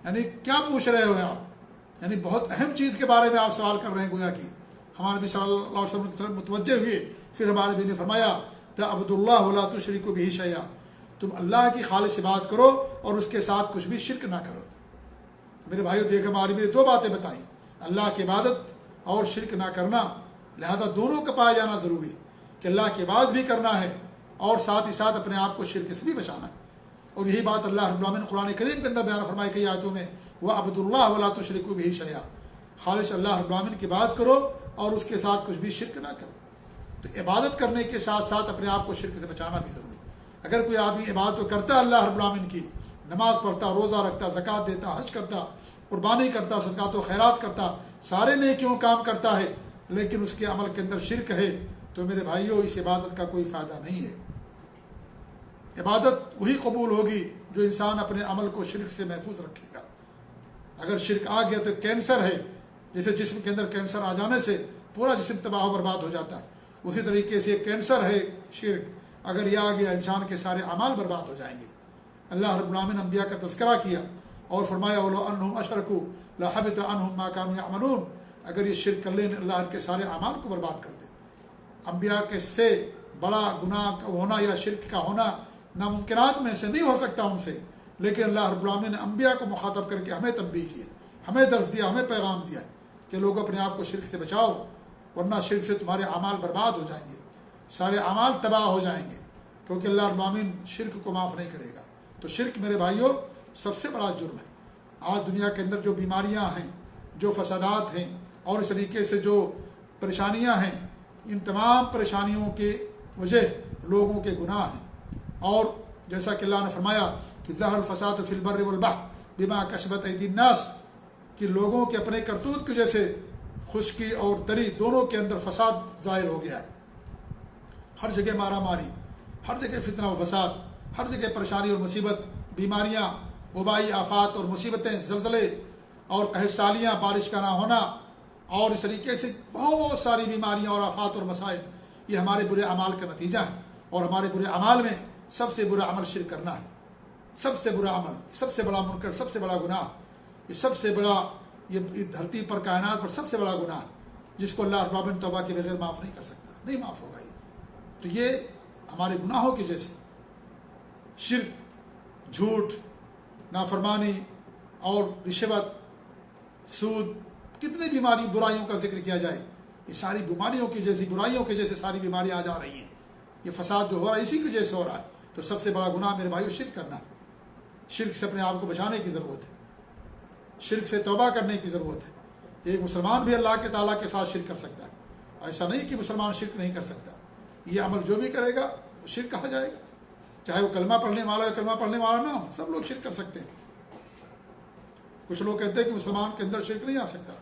یعنی کیا پوچھ رہے ہو آپ، یعنی بہت اہم چیز کے بارے میں آپ سوال کر رہے ہیں گویا کہ. ہمارے نبی صلی اللہ علیہ وسلم کی طرف متوجہ ہوئے. پھر ہمارے نبی نے فرمایا تعبدوا اللہ ولا تشرکوا بہ شیئا، تم اللہ کی خالص عبادت کرو اور اس کے ساتھ کچھ بھی شرک نہ کرو. میرے بھائیو دیکھ ہمارے نبی نے دو باتیں بتائیں، اللہ کی عبادت اور شرک نہ کرنا. لہذا دونوں کا پایا جانا ضروری کہ اللہ کی عبادت بھی کرنا ہے اور ساتھ ہی ساتھ اپنے آپ کو شرک سے بھی بچانا. اور یہی بات اللہ رب العالمین نے قرآن کریم کے اندر بیان فرمائی کئی آیتوں میں وَاعْبُدُوا اللَّهَ وَلَا تُشْرِكُوا بِهِ شَيْئًا، خالص اللہ رب العالمین کی عبادت کرو اور اس کے ساتھ کچھ بھی شرک نہ کرو. تو عبادت کرنے کے ساتھ ساتھ اپنے آپ کو شرک سے بچانا بھی ضروری. اگر کوئی آدمی عبادت تو کرتا ہے اللہ رب العالمین کی، نماز پڑھتا، روزہ رکھتا، زکوٰۃ دیتا، حج کرتا، قربانی کرتا، صدقات و خیرات کرتا، سارے نیکیوں کام کرتا ہے، لیکن اس کے عمل کے اندر شرک ہے، تو میرے بھائیوں اس عبادت کا کوئی فائدہ نہیں ہے. عبادت وہی قبول ہوگی جو انسان اپنے عمل کو شرک سے محفوظ رکھے گا. اگر شرک آ گیا تو کینسر ہے، جیسے جسم کے اندر کینسر آ جانے سے پورا جسم تباہ و برباد ہو جاتا ہے، اسی طریقے سے کینسر ہے شرک، اگر یہ آ گیا انسان کے سارے اعمال برباد ہو جائیں گے. اللہ رب العالمین نے انبیاء کا تذکرہ کیا اور فرمایا وَلَوْ أَنَّهُمْ أَشْرَكُوا لَحَبِطَ عَنْهُمْ مَا كَانُوا يَعْمَلُونَ. اگر یہ شرک کر لیں اللہ ان کے سارے اعمال کو برباد کر دے. انبیاء کے سے بڑا گناہ کا ہونا یا شرک کا ہونا ناممکنات میں سے نہیں ہو سکتا ان سے، لیکن اللہ رب العالمین نے انبیاء کو مخاطب کر کے ہمیں تنبیہ کی، ہمیں درس دیا، ہمیں پیغام دیا کہ لوگ اپنے آپ کو شرک سے بچاؤ، ورنہ شرک سے تمہارے اعمال برباد ہو جائیں گے، سارے اعمال تباہ ہو جائیں گے، کیونکہ اللہ رب العالمین شرک کو معاف نہیں کرے گا. تو شرک میرے بھائیوں سب سے بڑا جرم ہے. آج دنیا کے اندر جو بیماریاں ہیں، جو فسادات ہیں اور اس طریقے سے جو پریشانیاں ہیں، ان تمام پریشانیوں کے وجہ لوگوں کے گناہ ہیں. اور جیسا کہ اللہ نے فرمایا کہ ظہر الفساد فی البر والبحر بما کسبت ایدی الناس، کہ لوگوں کے اپنے کرتوت کی وجہ سے خشکی اور تری دونوں کے اندر فساد ظاہر ہو گیا ہے. ہر جگہ مارا ماری، ہر جگہ فتنہ و فساد، ہر جگہ پریشانی اور مصیبت، بیماریاں، وبائی آفات اور مصیبتیں، زلزلے اور قحط سالیاں، بارش کا نہ ہونا اور اس طریقے سے بہت ساری بیماریاں اور آفات اور مسائل، یہ ہمارے برے اعمال کا نتیجہ ہے. اور ہمارے برے اعمال میں سب سے برا عمل شرک کرنا ہے. سب سے برا عمل، سب سے بڑا منکر، سب سے بڑا گناہ، یہ سب سے بڑا، یہ دھرتی پر کائنات پر سب سے بڑا گناہ جس کو اللہ رب العالمین توبہ کے بغیر معاف نہیں کر سکتا، نہیں معاف ہوگا. تو یہ ہمارے گناہوں کی جیسے شرک، جھوٹ، نافرمانی اور رشوت، سود، کتنی بیماری برائیوں کا ذکر کیا جائے، یہ ساری بیماریوں کی جیسی، برائیوں کی جیسے ساری بیماریاں آ جا رہی ہیں. یہ فساد جو ہو رہا ہے اسی کی وجہ سے ہو رہا ہے. تو سب سے بڑا گناہ میرے بھائیو شرک کرنا. شرک سے اپنے آپ کو بچانے کی ضرورت ہے، شرک سے توبہ کرنے کی ضرورت ہے. ایک مسلمان بھی اللہ کے تعالیٰ کے ساتھ شرک کر سکتا ہے، ایسا نہیں کہ مسلمان شرک نہیں کر سکتا. یہ عمل جو بھی کرے گا وہ شرک کہا جائے گا، چاہے وہ کلمہ پڑھنے والا یا کلمہ پڑھنے والا نہ ہو، سب لوگ شرک کر سکتے ہیں. کچھ لوگ کہتے ہیں کہ مسلمان کے اندر شرک نہیں آ سکتا.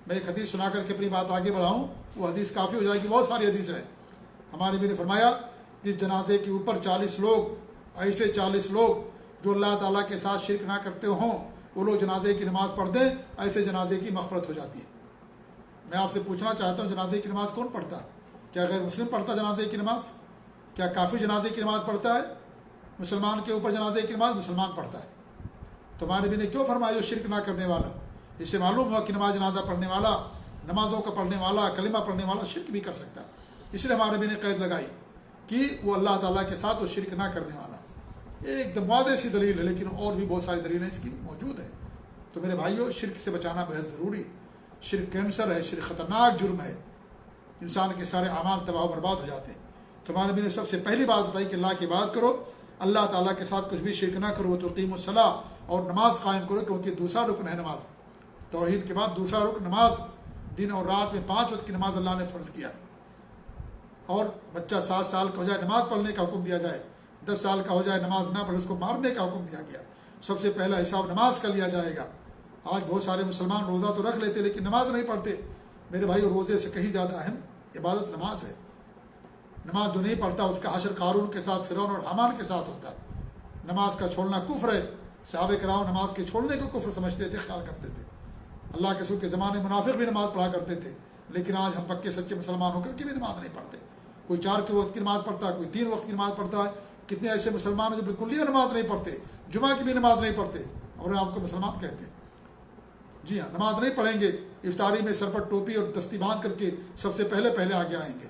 میں ایک حدیث سنا کر کے اپنی بات آگے بڑھاؤں، وہ حدیث کافی ہو جائے گی، بہت ساری حدیث ہے. ہمارے نبی نے فرمایا جس جنازے کے اوپر 40 لوگ، ایسے 40 لوگ جو اللہ تعالیٰ کے ساتھ شرک نہ کرتے ہوں، وہ لوگ جنازے کی نماز پڑھ دیں، ایسے جنازے کی مغفرت ہو جاتی ہے. میں آپ سے پوچھنا چاہتا ہوں جنازے کی نماز کون پڑھتا ہے؟ کیا غیر مسلم پڑھتا جنازے کی نماز؟ کیا کافر جنازے کی نماز پڑھتا ہے؟ مسلمان کے اوپر جنازے کی نماز مسلمان پڑھتا ہے. تو ہمارے نبی نے کیوں فرمایا جو شرک نہ کرنے والا؟ اس سے معلوم ہوا کہ نماز جنازہ پڑھنے والا، نمازوں کا پڑھنے والا، کلمہ پڑھنے والا شرک بھی کر سکتا ہے۔ اس لیے ہمارے نبی نے قید لگائی کہ وہ اللہ تعالیٰ کے ساتھ وہ شرک نہ کرنے والا۔ ایک دم واضح سی دلیل ہے، لیکن اور بھی بہت ساری دلیلیں اس کی موجود ہیں۔ تو میرے بھائیوں، شرک سے بچانا بہت ضروری ہے۔ شرک کینسر ہے، شرک خطرناک جرم ہے، انسان کے سارے اعمال تباہ و برباد ہو جاتے ہیں۔ تو ہمارے نبی نے سب سے پہلی بات بتائی کہ اللہ کی بات کرو، اللہ تعالیٰ کے ساتھ کچھ بھی شرک نہ کرو، تو تقیم الصلاۃ، اور نماز قائم کرو، کیونکہ دوسرا رکن ہے نماز۔ توحید کے بعد دوسرا رکن نماز، دن اور رات میں 5 وقت کی نماز اللہ نے فرض کیا۔ اور بچہ 7 سال کا ہو جائے نماز پڑھنے کا حکم دیا جائے، 10 سال کا ہو جائے نماز نہ پڑھے اس کو مارنے کا حکم دیا گیا۔ سب سے پہلا حساب نماز کا لیا جائے گا۔ آج بہت سارے مسلمان روزہ تو رکھ لیتے لیکن نماز نہیں پڑھتے۔ میرے بھائی، روزے سے کہیں زیادہ اہم عبادت نماز ہے۔ نماز جو نہیں پڑھتا اس کا حشر قارون کے ساتھ، فرعون اور حامان کے ساتھ ہوتا ہے۔ نماز کا چھوڑنا کفر ہے۔ صحابہ کرام نماز کے چھوڑنے کو کفر سمجھتے تھے، خیال کرتے تھے۔ اللہ کے رسول کے زمانے منافق بھی نماز پڑھا کرتے تھے، لیکن آج ہم پکے سچے مسلمان ہو کر کے بھی نماز نہیں پڑھتے۔ کوئی 4 کے وقت کی نماز پڑھتا ہے، کوئی 3 وقت کی نماز پڑھتا ہے۔ کتنے ایسے مسلمان ہیں جو بالکل نماز نہیں پڑھتے، جمعہ کی بھی نماز نہیں پڑھتے، اور آپ کو مسلمان کہتے ہیں۔ جی ہاں، نماز نہیں پڑھیں گے، افطاری میں سر پر ٹوپی اور دستی باندھ کر کے سب سے پہلے آگے آئیں گے،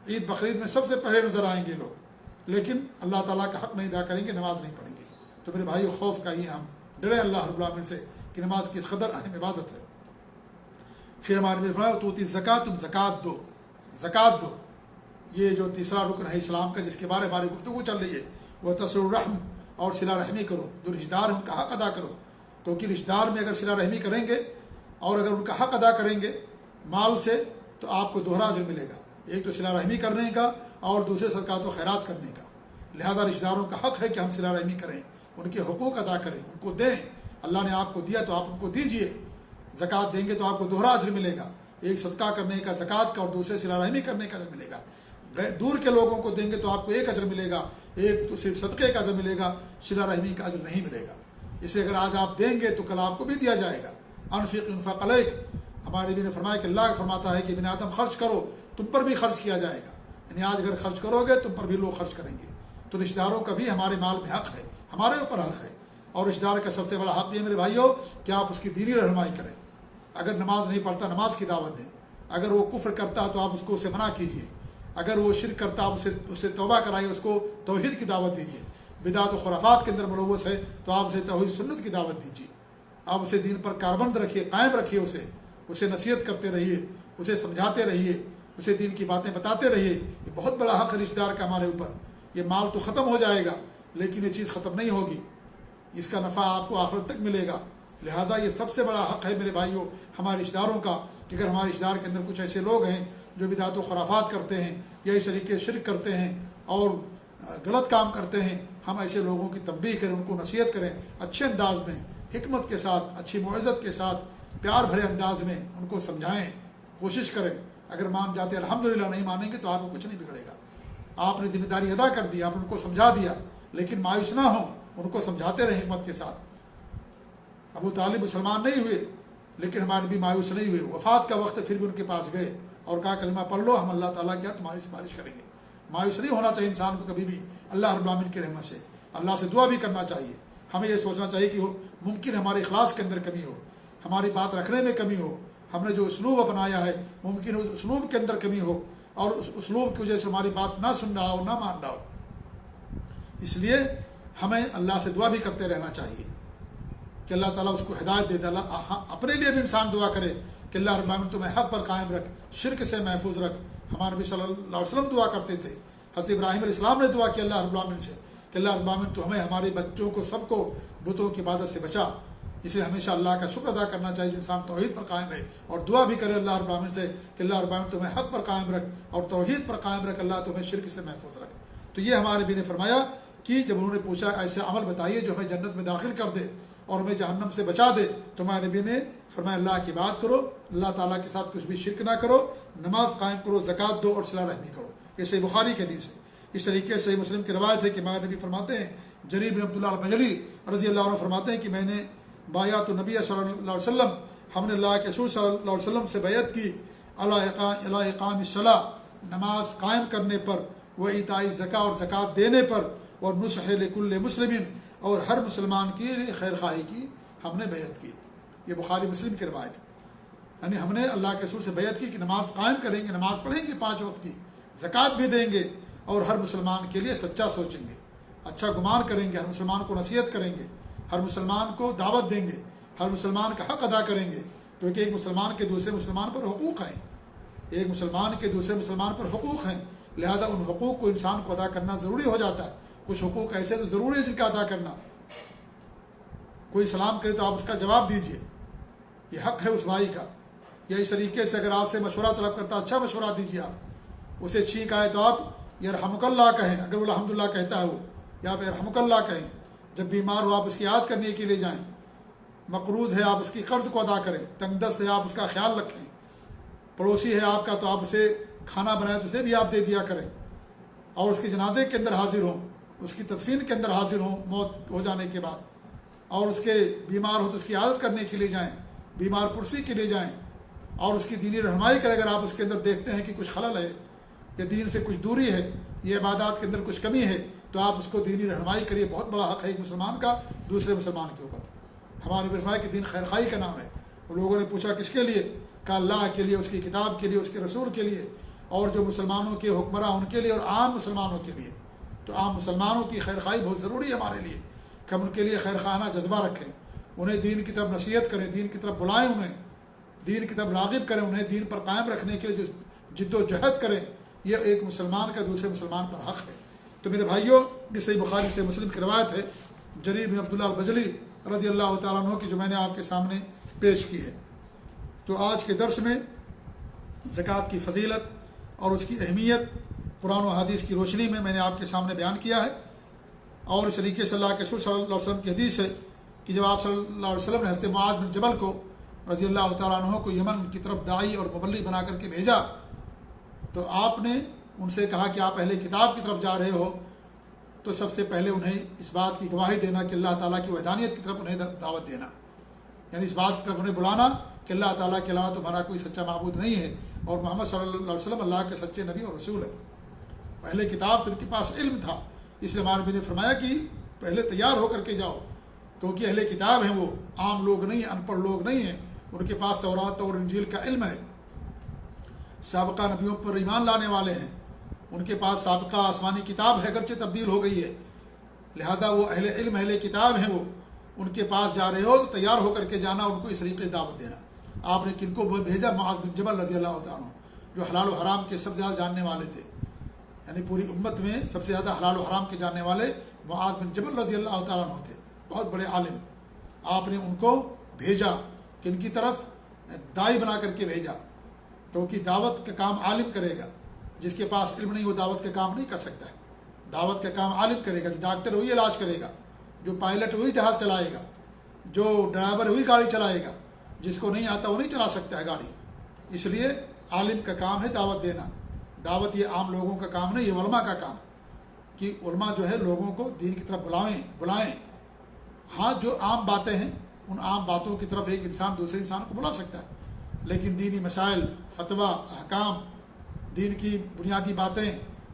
عید بقرعید میں سب سے پہلے نظر آئیں گے لوگ، لیکن اللہ تعالیٰ کا حق نہیں ادا کریں گے، نماز نہیں پڑھیں گے۔ تو میرے بھائیو، خوف کا ہی ہم ڈرے اللہ رب العالمین سے کہ نماز کی قدر اہم عبادت ہے۔ پھر ہمارے میرے فرمایا تو زکات، تم زکات دو، زکات دو۔ یہ جو تیسرا رکن ہے اسلام کا، جس کے بارے ہماری گفتگو چل رہی ہے، وہ تصل الرحم، اور صلہ رحمی کرو، جو رشتہ دار ہیں ان کا حق ادا کرو، کیونکہ رشتہ دار میں اگر صلہ رحمی کریں گے اور اگر ان کا حق ادا کریں گے مال سے، تو آپ کو دوہرا اجر ملے گا، ایک تو صلہ رحمی کرنے کا اور دوسرے صدقات و خیرات کرنے کا۔ لہذا رشتہ داروں کا حق ہے کہ ہم صلہ رحمی کریں، ان کے حقوق ادا کریں، ان کو دیں۔ اللہ نے آپ کو دیا تو آپ ان کو دیجئے۔ زکوٰۃ دیں گے تو آپ کو دوہرا اجر ملے گا، ایک صدقہ کرنے کا زکوٰۃ کا اور دوسرے صلہ رحمی کرنے کا اجر ملے گا۔ دور کے لوگوں کو دیں گے تو آپ کو ایک اجر ملے گا، ایک تو صرف صدقے کا اجر ملے گا، صلہ رحمی کا اجر نہیں ملے گا۔ اسے اگر آج آپ دیں گے تو کل آپ کو بھی دیا جائے گا۔ انفق انفق علیک، ہمارے نبی نے فرمایا کہ اللہ فرماتا ہے کہ ابن آدم خرچ کرو، تم پر بھی خرچ کیا جائے گا۔ یعنی آج اگر خرچ کرو گے تم پر بھی لوگ خرچ کریں گے۔ تو رشتہ داروں کا بھی ہمارے مال میں حق ہے، ہمارے اوپر حق ہے۔ اور رشتہ دار کا سب سے بڑا حق یہ میرے بھائیوں کہ آپ اس کی دینی رہنمائی کریں۔ اگر نماز نہیں پڑھتا نماز کی دعوت دیں، اگر وہ کفر کرتا تو آپ اس کو اسے منع کیجیے، اگر وہ شرک کرتا آپ اسے توبہ کرائیے، اس کو توحید کی دعوت دیجیے۔ بدعت و خرافات کے اندر ملوث ہے تو آپ اسے توحید سنت کی دعوت دیجیے، آپ اسے دین پر کاربند رکھیے، قائم رکھیے، اسے نصیحت کرتے رہیے، اسے سمجھاتے رہیے، اسے دین کی باتیں بتاتے رہیے۔ یہ بہت بڑا حق ہے رشتہ دار کا ہمارے اوپر۔ یہ مال تو ختم ہو جائے گا لیکن یہ چیز ختم نہیں ہوگی، اس کا نفع آپ کو آخرت تک ملے گا۔ لہٰذا یہ سب سے بڑا حق ہے میرے بھائیوں ہمارے رشتہ داروں کا، کہ اگر ہمارے رشتہ دار کے اندر کچھ ایسے لوگ ہیں جو بدعت و خرافات کرتے ہیں یا اس طریقے شرک کرتے ہیں اور غلط کام کرتے ہیں، ہم ایسے لوگوں کی تنبیہ کریں، ان کو نصیحت کریں، اچھے انداز میں، حکمت کے ساتھ، اچھی موعظت کے ساتھ، پیار بھرے انداز میں ان کو سمجھائیں، کوشش کریں۔ اگر مان جاتے الحمدللہ، نہیں مانیں گے تو آپ کو کچھ نہیں بگڑے گا۔ آپ نے ذمہ داری ادا کر دی، آپ ان کو سمجھا دیا، لیکن مایوس نہ ہوں، ان کو سمجھاتے رہیں حکمت کے ساتھ۔ ابو طالب مسلمان نہیں ہوئے لیکن ہمارے بھی مایوس نہیں ہوئے، وفات کا وقت پھر بھی ان کے پاس گئے اور کہا کلمہ پڑھ لو، ہم اللہ تعالیٰ کیا تمہاری سفارش کریں گے۔ مایوس نہیں ہونا چاہیے انسان کو کبھی بھی اللہ رب العالمین کی رحمت سے، اللہ سے دعا بھی کرنا چاہیے۔ ہمیں یہ سوچنا چاہیے کہ ممکن ہمارے اخلاص کے اندر کمی ہو، ہماری بات رکھنے میں کمی ہو، ہم نے جو اسلوب اپنایا ہے ممکن اس اسلوب کے اندر کمی ہو، اور اس اسلوب کی وجہ سے ہماری بات نہ سن رہا ہو، نہ مان رہا ہو۔ اس لیے ہمیں اللہ سے دعا بھی کرتے رہنا چاہیے کہ اللہ تعالیٰ اس کو ہدایت دے دے۔ اپنے لیے بھی انسان دعا کرے کہ اللہ رب العالمین تمہیں حق پر قائم رکھ، شرک سے محفوظ رکھ۔ ہمارے نبی صلی اللہ علیہ وسلم دعا کرتے تھے، حضرت ابراہیم علیہ السلام نے دعا کی اللہ رب العالمین سے کہ اللہ رب العالمین تو ہمیں، ہمارے بچوں کو، سب کو بتوں کی عبادت سے بچا۔ اس لیے ہمیشہ اللہ کا شکر ادا کرنا چاہیے جو انسان توحید پر قائم ہے، اور دعا بھی کرے اللہ رب العالمین سے کہ اللہ رب العالمین تمہیں حق پر قائم رکھ اور توحید پر قائم رکھ، اللہ تمہیں شرک سے محفوظ رکھ۔ تو یہ ہمارے نبی نے فرمایا کہ جب انہوں نے پوچھا ایسے عمل بتائیے جو ہمیں جنت میں داخل کر دے اور ہمیں جہنم سے بچا دے، تو ہمارے نبی نے فرمایا اللہ کی بات کرو، اللہ تعالیٰ کے ساتھ کچھ بھی شرک نہ کرو، نماز قائم کرو، زکوٰۃ دو اور صلہ رحمی کرو۔ یہ صحیح بخاری کے حدیث ہے۔ اس طریقے سے صحیح مسلم کی روایت ہے کہ ہمارے نبی فرماتے ہیں، جریر بن عبداللہ البجلی رضی اللہ عنہ فرماتے ہیں کہ میں نے بایعت النبی صلی اللہ علیہ وسلم، ہم نے اللہ کے رسول صلی اللہ علیہ وسلم سے بیعت کی علی اقام الصلاۃ، نماز قائم کرنے پر، وہ ایتاء الزکوٰۃ اور زکوٰۃ دینے پر، اور نصح لکل مسلم، اور ہر مسلمان کے لیے خیر خواہی کی ہم نے بیعت کی۔ یہ بخاری مسلم کی روایت ہے۔ یعنی ہم نے اللہ کے رسول سے بیعت کی کہ نماز قائم کریں گے، نماز پڑھیں گے 5 وقت کی، زکوٰۃ بھی دیں گے، اور ہر مسلمان کے لیے سچا سوچیں گے، اچھا گمان کریں گے، ہر مسلمان کو نصیحت کریں گے، ہر مسلمان کو دعوت دیں گے، ہر مسلمان کا حق ادا کریں گے، کیونکہ ایک مسلمان کے دوسرے مسلمان پر حقوق ہیں، ایک مسلمان کے دوسرے مسلمان پر حقوق ہیں، لہذا ان حقوق کو انسان کو ادا کرنا ضروری ہو جاتا ہے۔ کچھ حقوق ایسے تو ضروری ہے جن کا ادا کرنا، کوئی سلام کرے تو آپ اس کا جواب دیجئے، یہ حق ہے اس بھائی کا۔ یا اس طریقے سے اگر آپ سے مشورہ طلب کرتا اچھا مشورہ دیجیے، آپ اسے چھینک آئے تو آپ یرحمک اللہ کہیں، اگر وہ الحمدللہ کہتا ہے وہ، یا آپ یرحمک اللہ کہیں۔ جب بیمار ہو آپ اس کی یاد کرنے کے لیے جائیں، مقروض ہے آپ اس کی قرض کو ادا کریں، تنگ دست ہے آپ اس کا خیال رکھیں، پڑوسی ہے آپ کا تو آپ اسے کھانا بنائے تو اسے بھی آپ دے دیا کریں، اور اس کے جنازے کے اندر حاضر ہوں، اس کی تدفین کے اندر حاضر ہوں موت ہو جانے کے بعد، اور اس کے بیمار ہو تو اس کی عادت کرنے کے لیے جائیں، بیمار پرسی کے لیے جائیں، اور اس کی دینی رہنمائی کریں۔ اگر آپ اس کے اندر دیکھتے ہیں کہ کچھ خلل ہے یا دین سے کچھ دوری ہے، یہ عبادات کے اندر کچھ کمی ہے، تو آپ اس کو دینی رہنمائی کریے۔ بہت بڑا حق ہے ایک مسلمان کا دوسرے مسلمان کے اوپر۔ ہمارے فرمایا کہ دین خیر خواہی کا نام ہے۔ لوگوں نے پوچھا کس کے لیے؟ کہا اللہ کے لیے، اس کی کتاب کے لیے، اس کے رسول کے لیے، اور جو مسلمانوں کے حکمراں ان کے لیے، اور عام مسلمانوں کے لیے۔ تو عام مسلمانوں کی خیر خواہی بہت ضروری ہے ہمارے لیے کہ ہم ان کے لیے خیر خواہانہ جذبہ رکھیں، انہیں دین کی طرف نصیحت کریں، دین کی طرف بلائیں، انہیں دین کی طرف راغب کریں، انہیں دین پر قائم رکھنے کے لیے جو جد و جہد کریں۔ یہ ایک مسلمان کا دوسرے مسلمان پر حق ہے۔ تو میرے بھائیوں، یہ صحیح بخاری سے مسلم کی روایت ہے جریر بن عبداللہ البجلی رضی اللہ تعالیٰ عنہ کی، جو میں نے آپ کے سامنے پیش کی ہے۔ تو آج کے درس میں زکوٰۃ کی فضیلت اور اس کی اہمیت قرآن و حدیث کی روشنی میں نے آپ کے سامنے بیان کیا ہے، اور اس طریقے سے اللہ کے رسول صلی اللہ علیہ وسلم کی حدیث ہے کہ جب آپ صلی اللہ علیہ وسلم نے حضرت معاذ بن جبل کو رضی اللہ تعالیٰ عنہ کو یمن کی طرف داعی اور مبلغ بنا کر کے بھیجا، تو آپ نے ان سے کہا کہ آپ اہل کتاب کی طرف جا رہے ہو، تو سب سے پہلے انہیں اس بات کی گواہی دینا کہ اللہ تعالیٰ کی وحدانیت کی طرف انہیں دعوت دینا، یعنی اس بات کی طرف انہیں بلانا کہ اللہ تعالیٰ کے علاوہ تمہارا کوئی سچا معبود نہیں ہے، اور محمد صلی اللہ علیہ وسلم اللہ کے سچے نبی اور رسول ہے۔ اہل کتاب تو ان کے پاس علم تھا، اس لیے ہمارے نبی نے فرمایا کہ پہلے تیار ہو کر کے جاؤ، کیونکہ اہل کتاب ہیں، وہ عام لوگ نہیں ہیں، ان پڑھ لوگ نہیں ہیں، ان کے پاس تورات اور انجیل کا علم ہے، سابقہ نبیوں پر ایمان لانے والے ہیں، ان کے پاس سابقہ آسمانی کتاب ہے، اگرچہ تبدیل ہو گئی ہے، لہذا وہ اہل علم اہل کتاب ہیں، وہ ان کے پاس جا رہے ہو تو تیار ہو کر کے جانا، ان کو اس طریقے سے دعوت دینا۔ آپ نے کن کو بھیجا؟ معاذ بن جبل رضی اللہ تعالیٰ عنہ، جو حلال و حرام کے سب سے زیادہ جاننے والے تھے، یعنی پوری امت میں سب سے زیادہ حلال و حرام کے جاننے والے معاذ بن جبل رضی اللہ تعالیٰ عنہ تھے، بہت بڑے عالم۔ آپ نے ان کو بھیجا، کن کی طرف؟ داعی بنا کر کے بھیجا، کیونکہ دعوت کا کام عالم کرے گا، جس کے پاس علم نہیں وہ دعوت کا کام نہیں کر سکتا ہے۔ دعوت کا کام عالم کرے گا، جو ڈاکٹر وہی علاج کرے گا، جو پائلٹ وہی جہاز چلائے گا، جو ڈرائیور وہی گاڑی چلائے گا، جس کو نہیں آتا وہ نہیں چلا سکتا ہے گاڑی۔ اس لیے عالم کا کام ہے دعوت دینا۔ دعوت یہ عام لوگوں کا کام نہیں، یہ علماء کا کام، کہ علماء جو ہے لوگوں کو دین کی طرف بلائیں۔ ہاں جو عام باتیں ہیں، ان عام باتوں کی طرف ایک انسان دوسرے انسان کو بلا سکتا ہے، لیکن دینی مسائل، فتویٰ، احکام، دین کی بنیادی باتیں،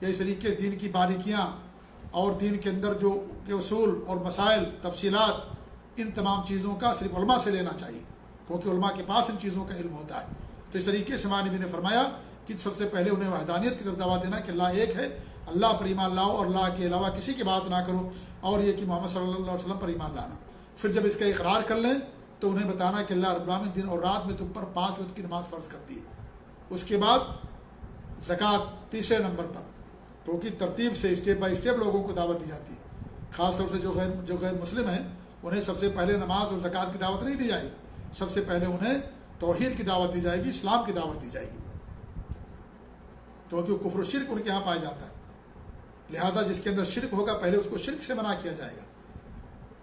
یا اس طریقے سے دین کی باریکیاں اور دین کے اندر جو اصول اور مسائل، تفصیلات، ان تمام چیزوں کا صرف علماء سے لینا چاہیے، کیونکہ علماء کے پاس ان چیزوں کا علم ہوتا ہے۔ تو اس طریقے سے ہمارے نبی نے فرمایا کہ سب سے پہلے انہیں وحدانیت کی طرف دعوت دینا کہ اللہ ایک ہے، اللہ پر ایمان لاؤ، اور اللہ کے علاوہ کسی کی بات نہ کرو، اور یہ کہ محمد صلی اللہ علیہ وسلم پر ایمان لانا۔ پھر جب اس کا اقرار کر لیں تو انہیں بتانا کہ اللہ رب العالمین دن اور رات میں تم پر 5 وقت کی نماز فرض کر دی۔ اس کے بعد زکوٰۃ تیسرے نمبر پر، کیونکہ ترتیب سے اسٹیپ بائی اسٹیپ لوگوں کو دعوت دی جاتی ہے۔ خاص طور سے جو غیر مسلم ہیں انہیں سب سے پہلے نماز اور زکوٰۃ کی دعوت نہیں دی جائے گی، سب سے پہلے انہیں توحید کی دعوت دی جائے گی، اسلام کی دعوت دی جائے گی، کیونکہ کفر و شرک ان کے یہاں پایا جاتا ہے۔ لہذا جس کے اندر شرک ہوگا پہلے اس کو شرک سے منع کیا جائے گا،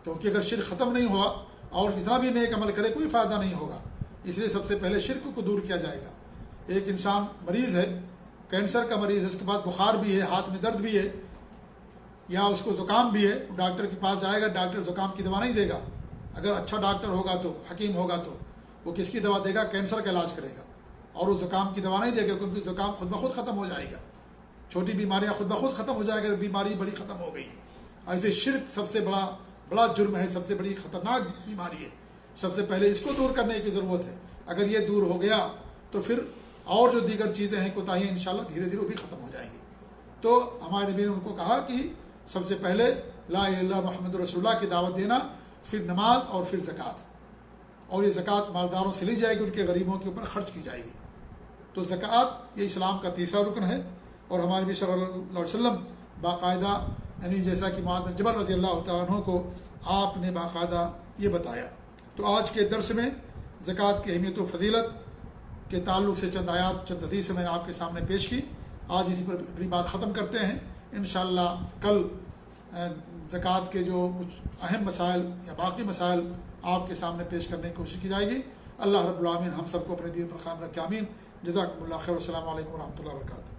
کیونکہ اگر شرک ختم نہیں ہوا اور جتنا بھی نیک عمل کرے کوئی فائدہ نہیں ہوگا، اس لیے سب سے پہلے شرک کو دور کیا جائے گا۔ ایک انسان مریض ہے، کینسر کا مریض ہے، اس کے پاس بخار بھی ہے، ہاتھ میں درد بھی ہے، یا اس کو زکام بھی ہے، ڈاکٹر کے پاس جائے گا، ڈاکٹر زکام کی دوا نہیں دے گا۔ اگر اچھا ڈاکٹر ہوگا تو، حکیم ہوگا تو وہ کس کی دوا دے گا؟ کینسر کا علاج کرے گا، اور وہ زکام کی دوا نہیں دے گا، کیونکہ زکام خود بخود ختم ہو جائے گا، چھوٹی بیماریاں خود بخود ختم ہو جائے گا، بیماری بڑی ختم ہو گئی۔ ایسے شرک سب سے بڑا بڑا جرم ہے، سب سے بڑی خطرناک بیماری ہے. سب سے پہلے اس کو دور کرنے کی ضرورت ہے. اگر یہ دور ہو گیا تو پھر اور جو دیگر چیزیں ہیں کوتاہیاں انشاءاللہ دھیرے دھیرے وہ بھی ختم ہو جائیں گی. تو ہمارے نبی نے ان کو کہا کہ سب سے پہلے لا الہ الا اللہ محمد رسول اللہ کی دعوت دینا، پھر نماز اور پھر زکوٰۃ. اور یہ زکوٰۃ مالداروں سے لی جائے گی، ان کے غریبوں کے اوپر خرچ کی جائے گی. تو زکوٰۃ یہ اسلام کا تیسرا رکن ہے. اور ہمارے نبی صلی اللہ علیہ وسلم باقاعدہ یعنی جیسا کہ معاذ بن جبل رضی اللہ تعالیٰ عنہ کو آپ نے باقاعدہ یہ بتایا. تو آج کے درس میں زکوٰۃ کی اہمیت و فضیلت کے تعلق سے چند آیات چند حدیث میں نے آپ کے سامنے پیش کی. آج اسی پر اپنی بات ختم کرتے ہیں. انشاءاللہ کل زکوٰۃ کے جو کچھ اہم مسائل یا باقی مسائل آپ کے سامنے پیش کرنے کی کوشش کی جائے گی. اللہ رب العالمین ہم سب کو اپنے دین پر قائم رکھے. آمین. جزاکم اللہ خیر. السلام علیکم ورحمۃ اللہ وبرکاتہ.